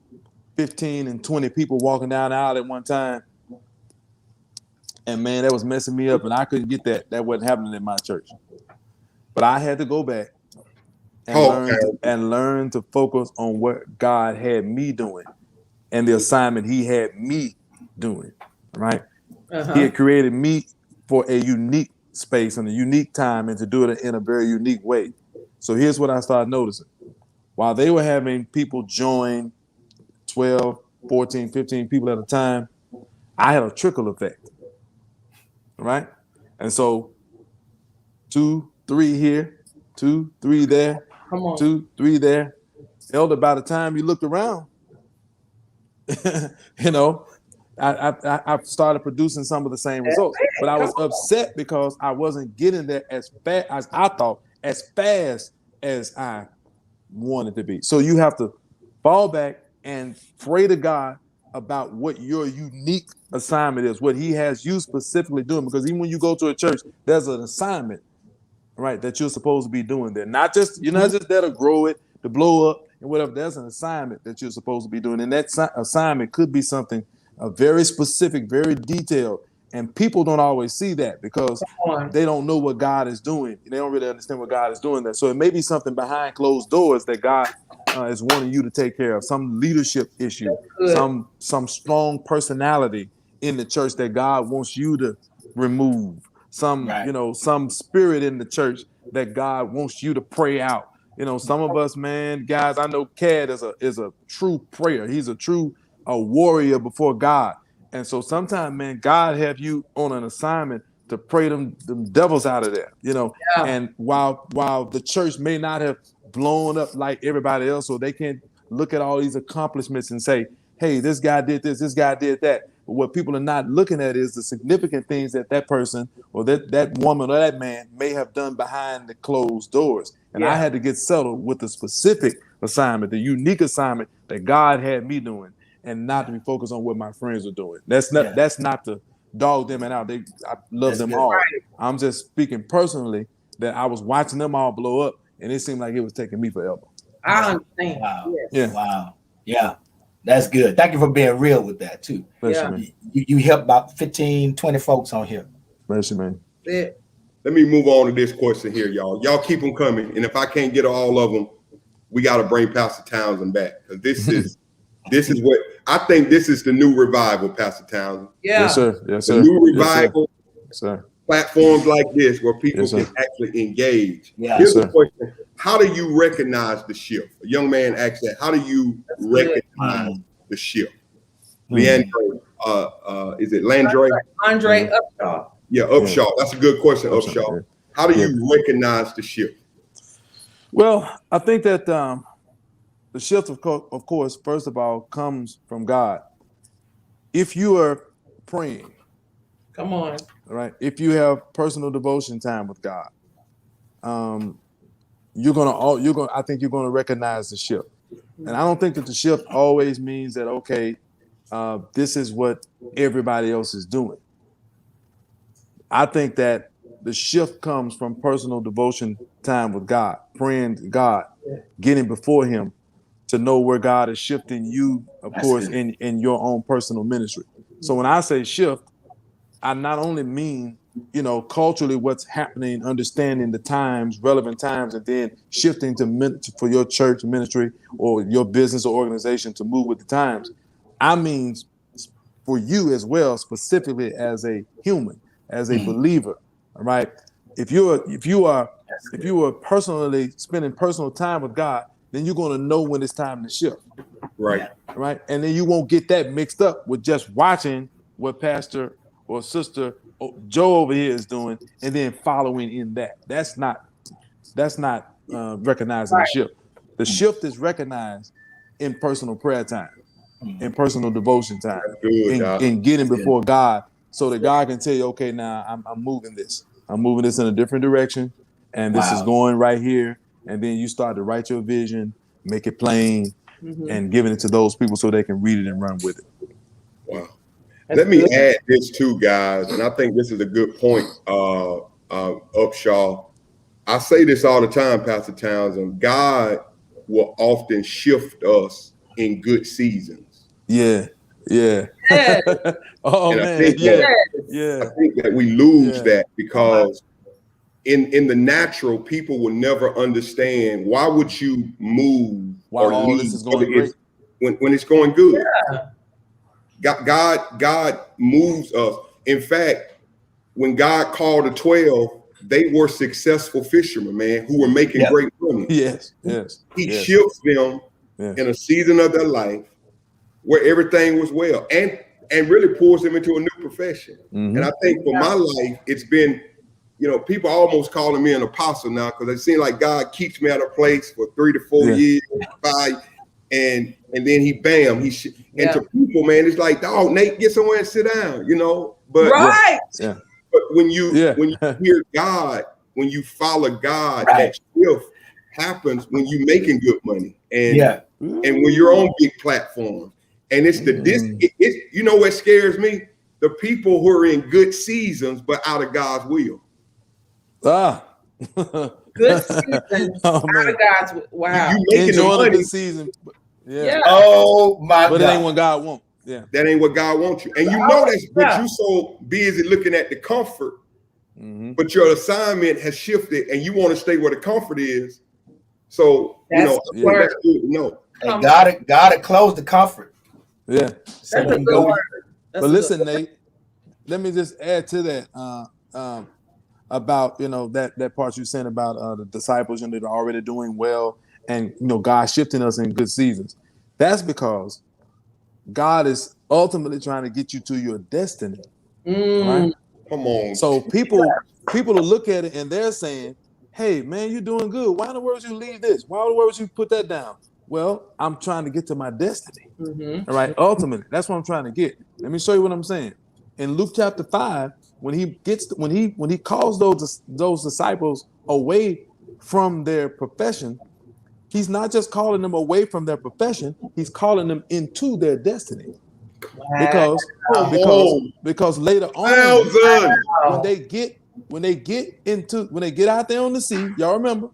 15 and 20 people walking down the aisle at one time. And man, that was messing me up, and I couldn't get that. That wasn't happening in my church. But I had to go back and learn to focus on what God had me doing and the assignment He had me doing. Right? He had created me for a unique space and a unique time, and to do it in a very unique way. So here's what I started noticing. While they were having people join 12, 14, 15 people at a time, I had a trickle effect. Right? And so 2, 3 here, 2, 3 there, 2, 3 there. Elder, by the time you looked around, you know, I started producing some of the same results. But I was upset because I wasn't getting there as fast as I thought, as fast as I wanted to be. So you have to fall back and pray to God about what your unique assignment is, what He has you specifically doing. Because even when you go to a church, there's an assignment, right, that you're supposed to be doing there. You're not just there to grow it, to blow up, and whatever. There's an assignment that you're supposed to be doing, and that assignment could be something very specific, very detailed. And people don't always see that because they don't know what God is doing. They don't really understand what God is doing there. So it may be something behind closed doors that God is wanting you to take care of. Some leadership issue, some strong personality in the church that God wants you to remove. Some, some spirit in the church that God wants you to pray out. Some of us, man, guys, I know Cad is a true prayer. He's a true warrior before God. And so sometimes, man, God have you on an assignment to pray them devils out of there, And while the church may not have blown up like everybody else, so they can't look at all these accomplishments and say, hey, this guy did this guy did that. But what people are not looking at is the significant things that person or that woman or that man may have done behind the closed doors. And I had to get settled with the specific assignment, the unique assignment that God had me doing, and not to be focused on what my friends are doing. That's not to dog them out. I love them all. Right. I'm just speaking personally that I was watching them all blow up, and it seemed like it was taking me forever. I understand. Wow. Yes. Yeah. Wow. Yeah. That's good. Thank you for being real with that too. Yeah. You helped about 15, 20 folks on here. Bless you, man. Yeah. Let me move on to this question here, y'all. Y'all keep them coming. And if I can't get all of them, we got to bring Pastor Townsend back. Because this is what I think this is the new revival, Pastor Townsend. Yeah. Yes, sir. Yes, sir. The new revival. Yes, sir. Platforms like this where people can actually engage. Yeah. Here's the question. How do you recognize the shift? A young man asked that. How do you recognize the shift? Leandre, is it Landre? Andre Upshaw. Yeah, Upshaw. That's a good question, Upshaw. How do you recognize the shift? Well, I think that the shift, of course, first of all, comes from God. If you are praying, come on, right? If you have personal devotion time with God, I think you're gonna recognize the shift. And I don't think that the shift always means that this is what everybody else is doing. I think that the shift comes from personal devotion time with God, praying to God, getting before Him to know where God is shifting you, of course, in your own personal ministry. So when I say shift, I not only mean, culturally what's happening, understanding the times, relevant times, and then shifting for your church ministry or your business or organization to move with the times. I mean for you as well, specifically as a human, as a believer, all right? If you are personally spending personal time with God, then you're going to know when it's time to shift. Right. Right. And then you won't get that mixed up with just watching what Pastor or Sister Joe over here is doing and then following in that. That's not recognizing the shift. The shift is recognized in personal prayer time, in personal devotion time, in getting before God, so that God can tell you, okay, now I'm moving this. I'm moving this in a different direction, and this is going right here. And then you start to write your vision, make it plain, and giving it to those people so they can read it and run with it. Wow. Let me add this too, guys, and I think this is a good point, Upshaw. I say this all the time, Pastor Townsend. God will often shift us in good seasons. Yeah. Oh, and man. I think that we lose that because in the natural, people will never understand why would you move or leave this is going great when it's going good. God moves us. In fact, when God called the 12, they were successful fishermen, man, who were making great money. Yes. He shifts them in a season of their life where everything was well, and really pours them into a new profession. And I think for my life, it's been, people almost calling me an apostle now because it seems like God keeps me at a place for 3 to 4 years, 5, and then he and to people, man, it's like, dog, Nate, get somewhere and sit down, But but when you hear God, when you follow God, that shift happens when you're making good money and when you're on big platforms. And it's what scares me? The people who are in good seasons, but out of God's will. Good season. Oh, man. God's wow. You making the Enjoying a money. good season. Yeah. Oh my But God. it ain't what God wants. Yeah. That ain't what God wants you. And you know that's, but you so busy looking at the comfort, but your assignment has shifted and you want to stay where the comfort is. So, That's that's good to know. And God closed the comfort. Yeah. So That's a you good go. word. But listen, Nate, let me just add to that about that part you're saying about the disciples and they're already doing well, and God shifting us in good seasons. That's because God is ultimately trying to get you to your destiny. Right? Come on. So people will look at it and they're saying, "Hey, man, you're doing good. Why in the world would you leave this? Why in the world would you put that down?" Well, I'm trying to get to my destiny. All right. Ultimately, that's what I'm trying to get. Let me show you what I'm saying. In Luke chapter 5, when he calls those disciples away from their profession, he's not just calling them away from their profession, he's calling them into their destiny. Because later on, when they get out there on the sea, y'all remember?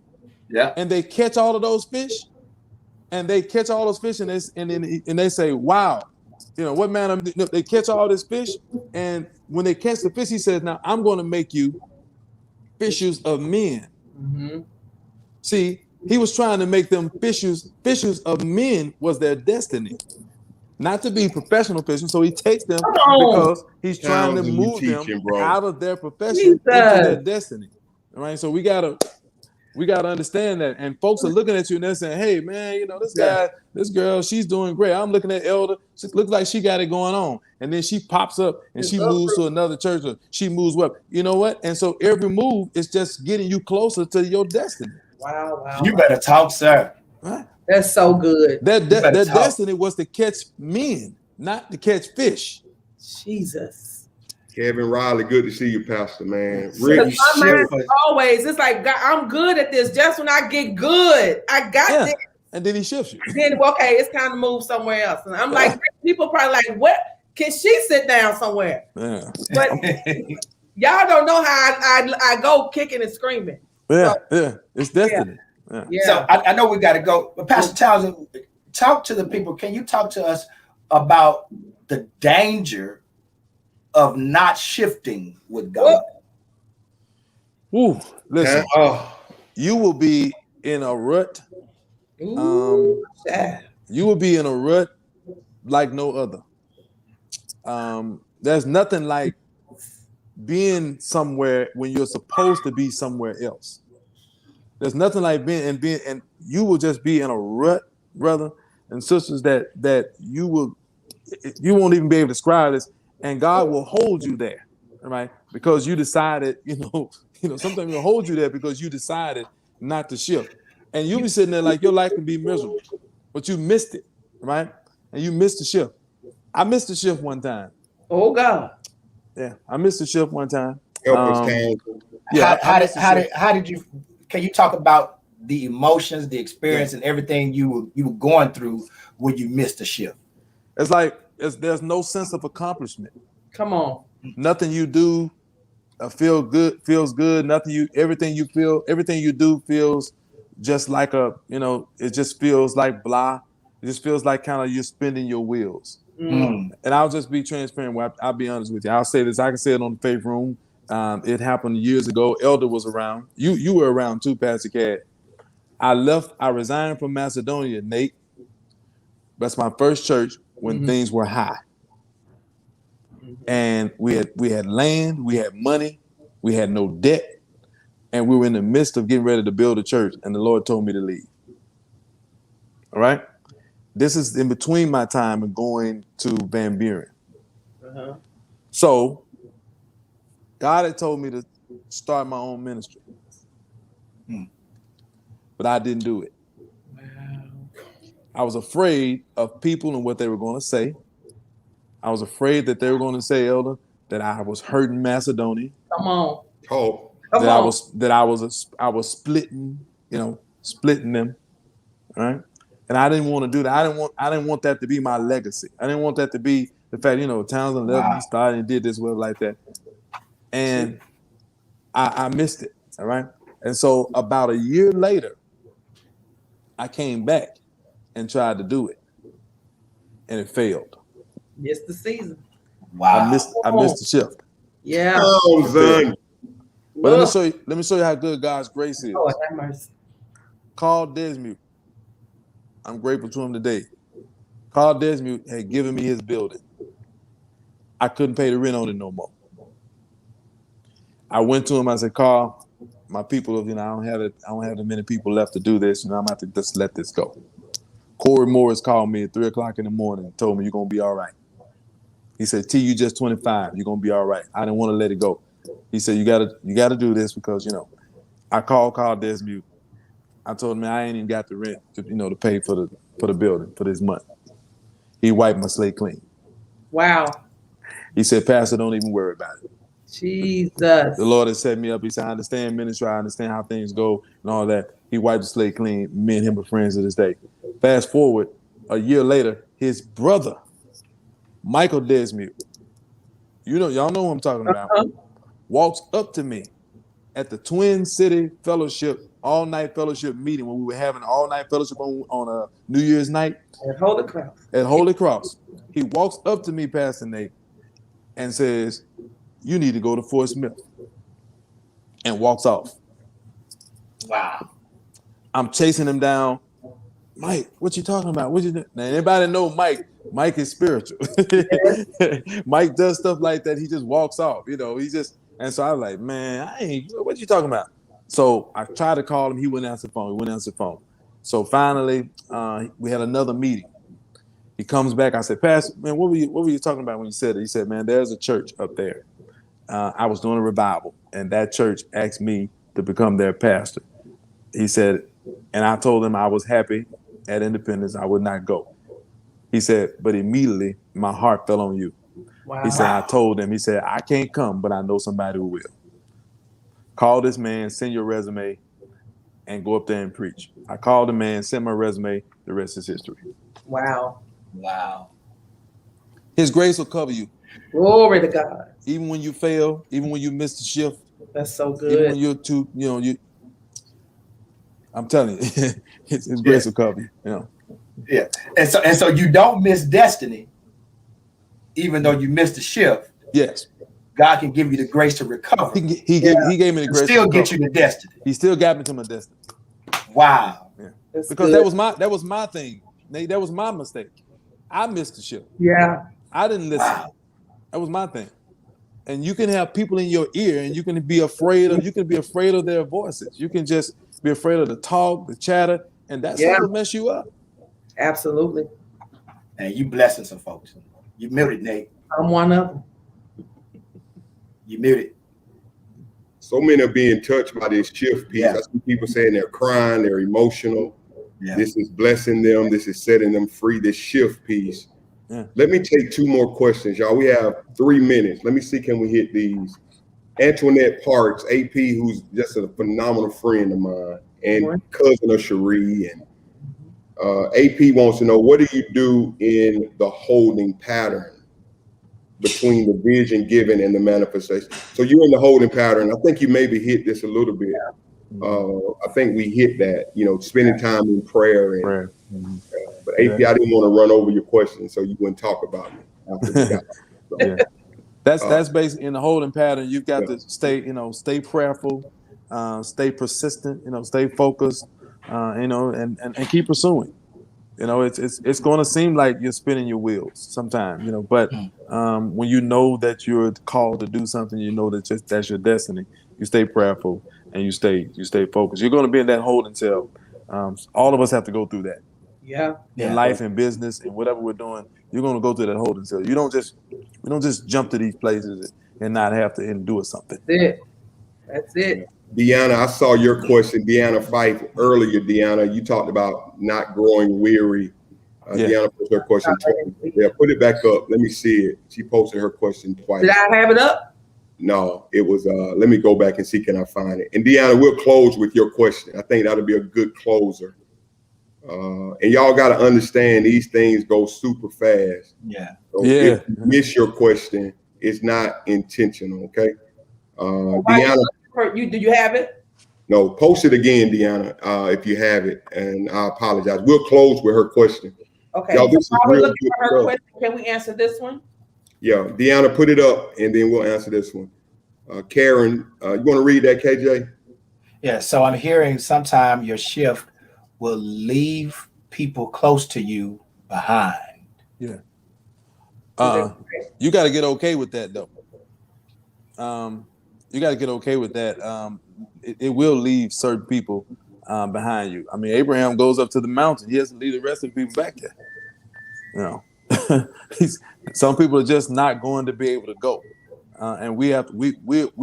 Yeah. And they catch all of those fish, and they say, "Wow, what manner?" They catch all this fish, and when they catch the fish, he says, "Now I'm going to make you fishers of men." See, he was trying to make them fishers of men was their destiny, not to be professional fishers. So he takes them because he's trying to move them out of their profession into their destiny. All right, so we gotta understand that. And folks are looking at you and they're saying, "Hey, man, this girl, she's doing great. I'm looking at Elder. She looks like she got it going on." And then she pops up and she moves to another church, or she moves up. You know what? And so every move is just getting you closer to your destiny. Wow. You better talk, sir. Right? That's so good. That destiny was to catch men, not to catch fish. Jesus. Kevin Riley, good to see you, Pastor, man. Really, my mind always, it's like, God, I'm good at this. Just when I get good, I got this. And then he shifts you. Then, okay, it's time to move somewhere else. And I'm like, people probably like, what? Can she sit down somewhere? Yeah. But y'all don't know how I go kicking and screaming. Yeah, it's destiny. Yeah. So I know we got to go, but Pastor Townsend, talk to the people. Can you talk to us about the danger of not shifting with God? Ooh, listen, you will be in a rut. You will be in a rut like no other. There's nothing like being somewhere when you're supposed to be somewhere else. There's nothing like being and you will just be in a rut, brother and sisters, that you won't even be able to describe this, and God will hold you there, right? Because you decided, sometimes he'll hold you there because you decided not to shift. And you'll be sitting there like your life can be miserable, but you missed it, right? And you missed the shift. I missed the shift one time. Oh God. Yeah, I missed the shift one time. Help us, Ken. Yeah. How did you? Can you talk about the emotions, the experience, and everything you were going through when you missed the shift? It's like there's no sense of accomplishment. Come on. Nothing you do feels good. Everything you do feels just like it just feels like blah. It just feels like kind of you're spinning your wheels. And I'll just be transparent. I'll be honest with you. I'll say this. I can say it on the Faith Room. It happened years ago. Elder was around. You were around too, Pastor Cad. I resigned from Macedonia, Nate. That's my first church when things were high. And we had land, we had money, we had no debt, and we were in the midst of getting ready to build a church, and the Lord told me to leave. All right? This is in between my time and going to Van Buren. So God had told me to start my own ministry. But I didn't do it. Wow. I was afraid of people and what they were going to say. I was afraid that they were going to say, Elder, that I was hurting Macedonia. Come on. That I was splitting, splitting them. All right. And I didn't want to do that. I didn't want that to be my legacy. I didn't want that to be the fact, Townsend left, started and did this, well, like that. And I missed it. All right. And so about a year later, I came back and tried to do it, and it failed. Missed the season. Wow. I missed the shift. Yeah. Oh, son. But let me show you how good God's grace is. Oh, have mercy. Carl Desmute. I'm grateful to him today. Carl Desmute had given me his building. I couldn't pay the rent on it no more. I went to him. I said, Carl, my people, I don't have that many people left to do this. I'm gonna have to just let this go. Corey Morris called me at 3:00 in the morning and told me, you're gonna be all right. He said, T, you just 25. You're gonna be all right. I didn't want to let it go. He said, you gotta do this because I called Carl Desmute. I told him, I ain't even got the rent to pay for the building for this month. He wiped my slate clean. Wow. He said, Pastor, don't even worry about it. Jesus. The Lord has set me up. He said, I understand ministry. I understand how things go and all that. He wiped the slate clean. Me and him are friends to this day. Fast forward, a year later, his brother, Michael Desmute, y'all know who I'm talking about, walks up to me at the Twin City Fellowship, all-night fellowship meeting when we were having all-night fellowship on a New Year's night. At Holy Cross. At Holy Cross. He walks up to me, Pastor Nate, and says, you need to go to Fort Smith, and walks off. Wow. I'm chasing him down. Mike, what you talking about? What you doing? Now, anybody know Mike? Mike is spiritual. Mike does stuff like that. He just walks off, and so I was like, man, what you talking about? So I tried to call him. He wouldn't answer the phone. So finally, we had another meeting. He comes back. I said, Pastor, man, what were you talking about when you said it? He said, man, there's a church up there. I was doing a revival, and that church asked me to become their pastor. He said, and I told him I was happy at Independence. I would not go. He said, but immediately my heart fell on you. Wow. He said, I told him, he said, I can't come, but I know somebody who will. Call this man, send your resume, and go up there and preach. I called the man, sent my resume. The rest is history. Wow. Wow. His grace will cover you. Glory to God. Even when you fail, even when you miss the shift. That's so good. Even when you're too, I'm telling you, his grace will cover you. Yeah. And so you don't miss destiny, even though you missed the shift. Yes. God can give you the grace to recover. He gave me the grace. Still get you to destiny. He still got me to my destiny. Wow. Yeah. That's Because good. that was my thing. Nate, that was my mistake. I missed the shift. Yeah. I didn't listen. Wow. That was my thing. And you can have people in your ear, and you can be afraid of their voices. You can just be afraid of the talk, the chatter, and that stuff will mess you up. Absolutely. And you blessing some folks. You muted, Nate. I'm one of them. You muted. So many are being touched by this shift piece. Yeah. I see people saying they're crying, they're emotional. Yeah. This is blessing them. This is setting them free, this shift piece. Yeah. Let me take 2 more questions, y'all. We have 3 minutes. Let me see, can we hit these? Antoinette Parks, AP, who's just a phenomenal friend of mine and cousin of Cherie. And AP wants to know, what do you do in the holding pattern between the vision given and the manifestation? So you're in the holding pattern. I think you maybe hit this a little bit. I think we hit that, spending time in prayer. And, but AP, I didn't want to run over your question, so you wouldn't talk about me after we got so. Yeah. That's basically in the holding pattern. You've got to stay prayerful, stay persistent, stay focused, and keep pursuing. It's going to seem like you're spinning your wheels sometimes, but when you know that you're called to do something, that that's your destiny. You stay prayerful and you stay focused. You're going to be in that holding cell. All of us have to go through that. Yeah. In life and business and whatever we're doing, you're going to go through that holding cell. We don't just jump to these places and not have to endure something. That's it. Deanna, I saw your question, Deanna Fife, earlier. Deanna, you talked about not growing weary. Deanna put her question twice. Yeah, put it back up. Let me see it. She posted her question twice. Did I have it up? No, it was, let me go back and see, can I find it? And Deanna, we'll close with your question. I think that'll be a good closer. And y'all got to understand, these things go super fast. Yeah. So if you miss your question, it's not intentional, okay? Deanna. Do you have it? No, post it again, Deanna, if you have it. And I apologize. We'll close with her question. Okay. Y'all, this is While we're real looking good for her stuff. question, can we answer this one? Yeah, Deanna, put it up, and then we'll answer this one. Karen, you want to read that, KJ? Yeah, so I'm hearing sometime your shift will leave people close to you behind. Yeah. You got to get okay with that, though. You got to get okay with that. It will leave certain people behind you. I mean, Abraham goes up to the mountain. He has to leave the rest of the people back there. You know, some people are just not going to be able to go. And we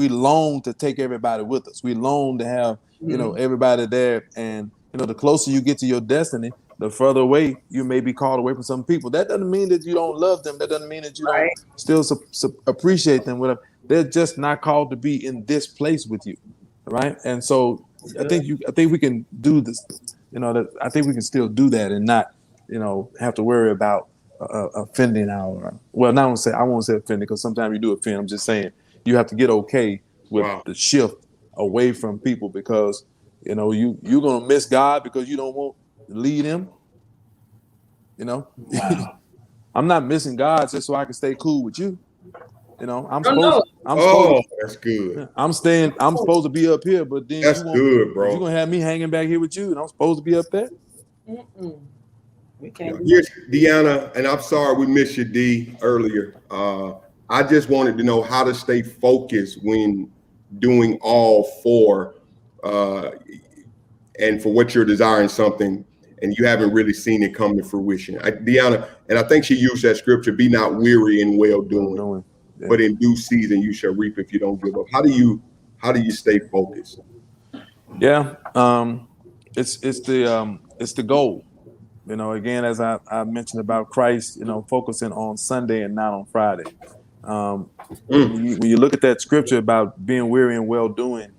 long to take everybody with us. We long to have, everybody there. And, the closer you get to your destiny, the further away you may be called away from some people. That doesn't mean that you don't love them. That doesn't mean that you don't still appreciate them. Whatever. They're just not called to be in this place with you. Right. And so I think we can do this, I think we can still do that and not, have to worry about offending I won't say offending, because sometimes you do offend. I'm just saying you have to get okay with the shift away from people, because you're gonna miss God because you don't want to lead him. Wow. I'm not missing God just so I can stay cool with you. That's good. I'm supposed to be up here, but then that's good, bro. You're gonna have me hanging back here with you, and I'm supposed to be up there. We can't. Here's Deanna, and I'm sorry we missed you, D, earlier. I just wanted to know how to stay focused when doing all four, and for what you're desiring something, and you haven't really seen it come to fruition. Deanna, and I think she used that scripture: "Be not weary in well doing, but in due season you shall reap if you don't give up." How do you stay focused? Yeah, it's the goal. Again, as I mentioned about Christ, focusing on Sunday and not on Friday. When you look at that scripture about being weary and well doing,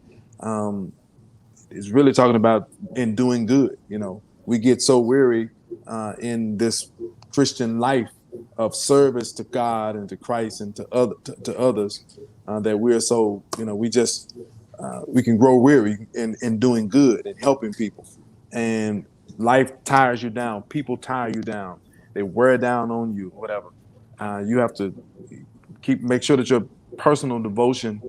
it's really talking about in doing good. We get so weary in this Christian life of service to God and to Christ and to others that we're so we can grow weary in doing good and helping people, and life tires you down. People tire you down. They wear down on you, whatever. You have to make sure that your personal devotion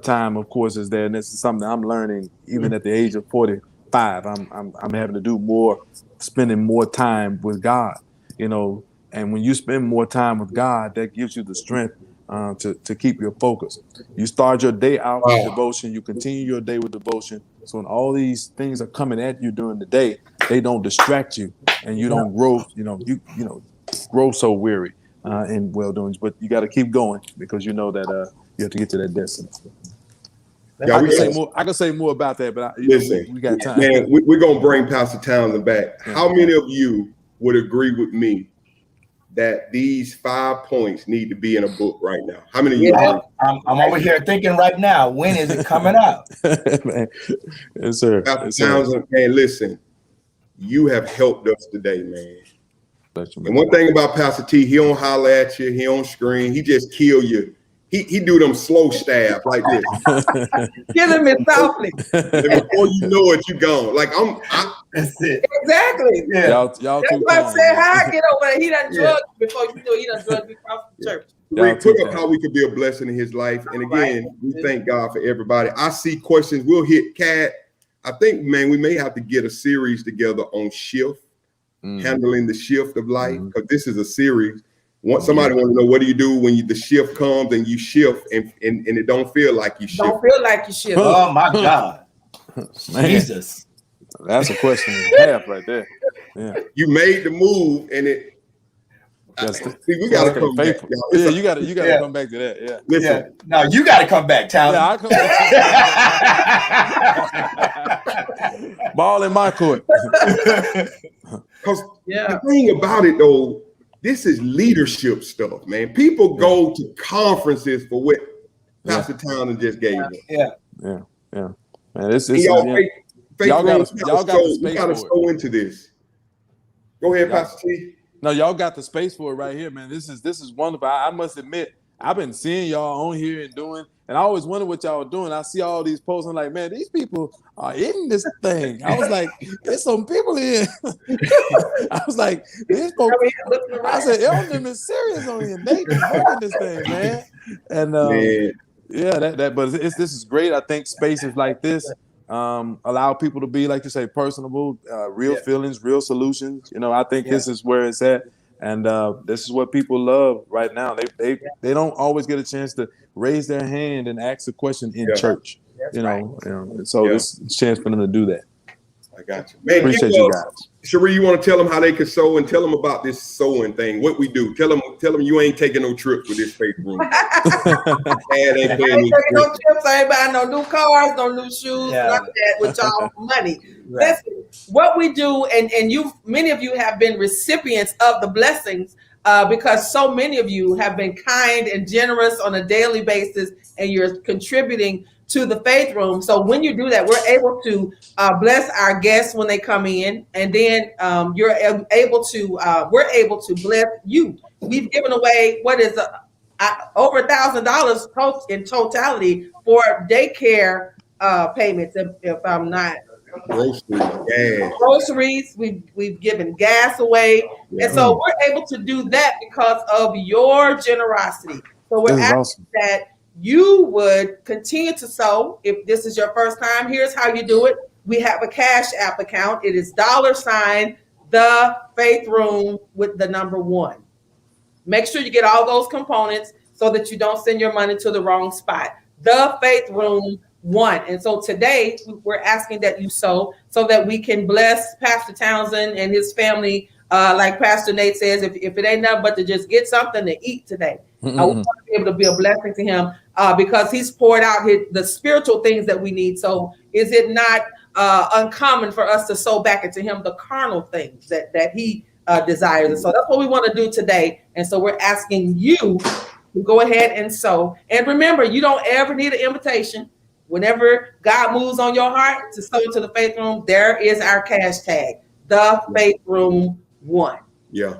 time, of course, is there. And this is something I'm learning even at the age of 45. I'm having to do more, spending more time with God, and when you spend more time with God, that gives you the strength to keep your focus. You start your day out with devotion. You continue your day with devotion. So when all these things are coming at you during the day, they don't distract you, and you don't grow. Grow so weary in well doings. But you got to keep going, because you know that you have to get to that destiny. Yeah, I can say more about that, but we got time. Man, we're gonna bring Pastor Townsend back. Yeah. How many of you would agree with me that these 5 points need to be in a book right now? How many of you? I'm over here thinking right now, when is it coming out? Yes, sir. Pastor Townsend, man, listen, you have helped us today, man. And one thing about Pastor T, he don't holler at you, he don't scream, he just kill you. He do them slow stab like this. Killing me softly. And before you know it, you gone. Like That's it. Exactly. Yeah. Y'all That's what I said. How I get over there? He done drugged before you know he done drugged me across the church. Put up how we could be a blessing in his life. And again, we thank God for everybody. I see questions. We'll hit Kat. I think, man, we may have to get a series together on shift, handling the shift of life, because this is a series. Somebody want to know, what do you do when the shift comes and you shift and it don't feel like you shift? Don't feel like you shift. Oh my God. Jesus. That's a question and a half right there. Yeah. You made the move and it. See, we gotta come back. Yeah, you gotta come back to that. Yeah. Listen. No, you gotta come back, Townsend. Yeah, I come back. Ball in my court. Because the thing about it though, this is leadership stuff, man. People go to conferences for what Pastor Townsend just gave them. Yeah. Man, this y'all gotta space go into this. Go ahead, Pastor T. No, y'all got the space for it right here, man. This is wonderful. I must admit, I've been seeing y'all on here and doing, and I always wonder what y'all are doing. I see all these posts. I'm like, man, these people are in this thing. I was like, there's some people in. I was like, these folks. I said, Elton is serious on here. They working this thing, man. And yeah, but this is great. I think spaces like this allow people to be, like you say, personable, real feelings, real solutions. You know, I think this is where it's at. And this is what people love right now. They don't always get a chance to raise their hand and ask a question in church. You know, so this is a chance for them to do that. I got you, man. Appreciate you guys. Cherie, you want to tell them how they can sow and tell them about this sowing thing? What we do? Tell them you ain't taking no trips with this faith room. I ain't taking no trips. I ain't buying no new cars, no new shoes, none of that with y'all money. Right. Listen, what we do, and many of you have been recipients of the blessings because so many of you have been kind and generous on a daily basis, and you're contributing to the faith room. So when you do that, we're able to bless our guests when they come in, and then we're able to bless you. We've given away over $1,000 in totality for daycare payments. If I'm not groceries, we've given gas away, and so we're able to do that because of your generosity. So we're asking that you would continue to sow. If this is your first time, here's how you do it. We have a Cash App account. It is $, the Faith Room with the number 1. Make sure you get all those components so that you don't send your money to the wrong spot. The Faith Room 1. And so today we're asking that you sow so that we can bless Pastor Townsend and his family. Like Pastor Nate says, if it ain't nothing but to just get something to eat today. We want to be able to be a blessing to him because he's poured out the spiritual things that we need. So is it not uncommon for us to sow back into him the carnal things that he desires? And so that's what we want to do today. And so we're asking you to go ahead and sow. And remember, you don't ever need an invitation. Whenever God moves on your heart to sow into the Faith Room, there is our cash tag, the Faith Room 1. Yeah.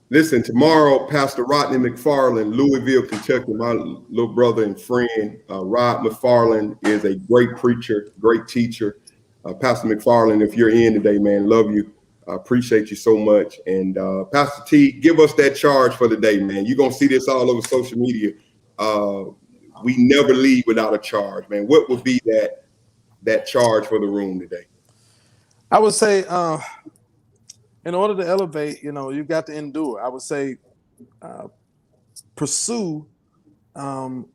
Listen, tomorrow, Pastor Rodney McFarland, Louisville, Kentucky, my little brother and friend, Rod McFarland is a great preacher, great teacher. Pastor McFarland, if you're in today, man, love you. I appreciate you so much. And Pastor T, give us that charge for the day, man. You're going to see this all over social media. We never leave without a charge, man. What would be that charge for the room today? I would say, in order to elevate, you've got to endure. I would say, pursue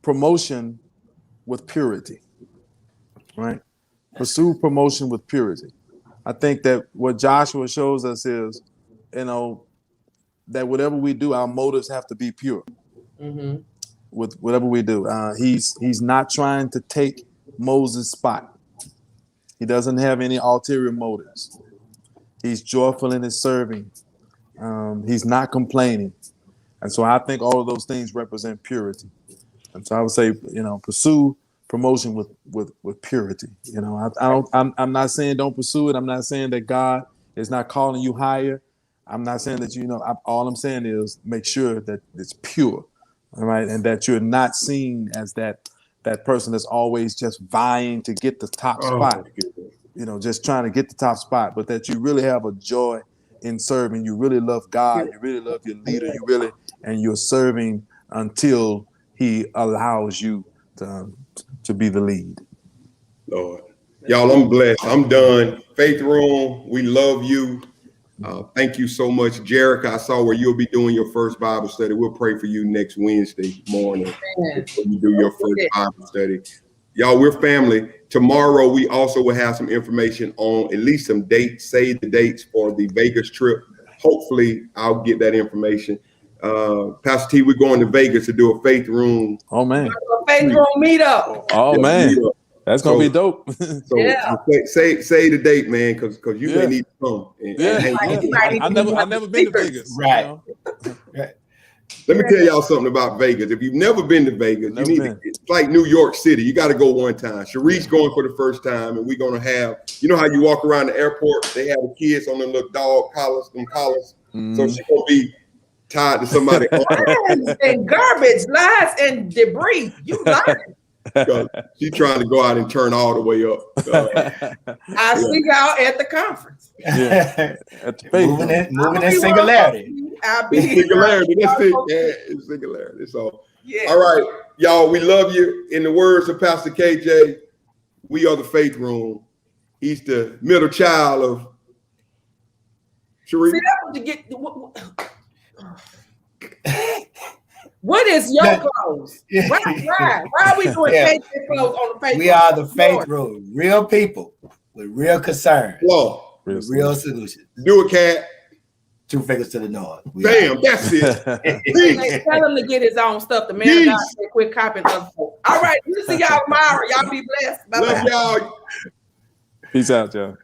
promotion with purity, right? Pursue promotion with purity. I think that what Joshua shows us is, that whatever we do, our motives have to be pure. Mm-hmm. With whatever we do. He's not trying to take Moses' spot. He doesn't have any ulterior motives. He's joyful in his serving. He's not complaining. And so I think all of those things represent purity. And so I would say, pursue promotion with purity. I'm not saying don't pursue it. I'm not saying that God is not calling you higher. I'm not saying that, all I'm saying is make sure that it's pure. All right, and that you're not seen as that person that's always just vying to get the top spot, just trying to get the top spot, but that you really have a joy in serving. You really love God. You really love your leader. And you're serving until He allows you to be the lead. Lord, y'all, I'm blessed. I'm done. Faith Room, we love you. Thank you so much, Jerica. I saw where you'll be doing your first Bible study. We'll pray for you next Wednesday morning when you do your first Bible study. Y'all, we're family. Tomorrow, we also will have some information on at least some dates, save the dates for the Vegas trip. Hopefully, I'll get that information. Pastor T, we're going to Vegas to do a Faith Room. Oh, man. A Faith Room meetup. Oh, man. That's gonna be dope. Say the date, man, because you may need to come. I've never been to Vegas. Right. Let me tell y'all something about Vegas. If you've never been to Vegas, it's like New York City. You got to go one time. Cherie's going for the first time, and we're gonna have, how you walk around the airport, they have the kids on the little dog collars, So she's gonna be tied to somebody. Lies and garbage, lies and debris. You lying. She's trying to go out and turn all the way up. I see y'all at the conference. Yeah. At the faith moving in singularity. I'll be Singularity. That's it. Yeah, it's singularity. So, yeah. All right, y'all. We love you. In the words of Pastor KJ, we are the Faith Room. He's the middle child of Sheree. See, that's what you get. What is your clothes? Why are we doing KJ clothes on the Faith Room? We are the Faith Room. Real people with real concern. Whoa. With real solutions. Do it, Cat. 2 fingers to the north. Bam, that's it. Tell him to get his own stuff. The man of God said, quit copying other folk. All right, we'll see y'all tomorrow. Y'all be blessed. Bye-bye. Love y'all. Peace out, y'all.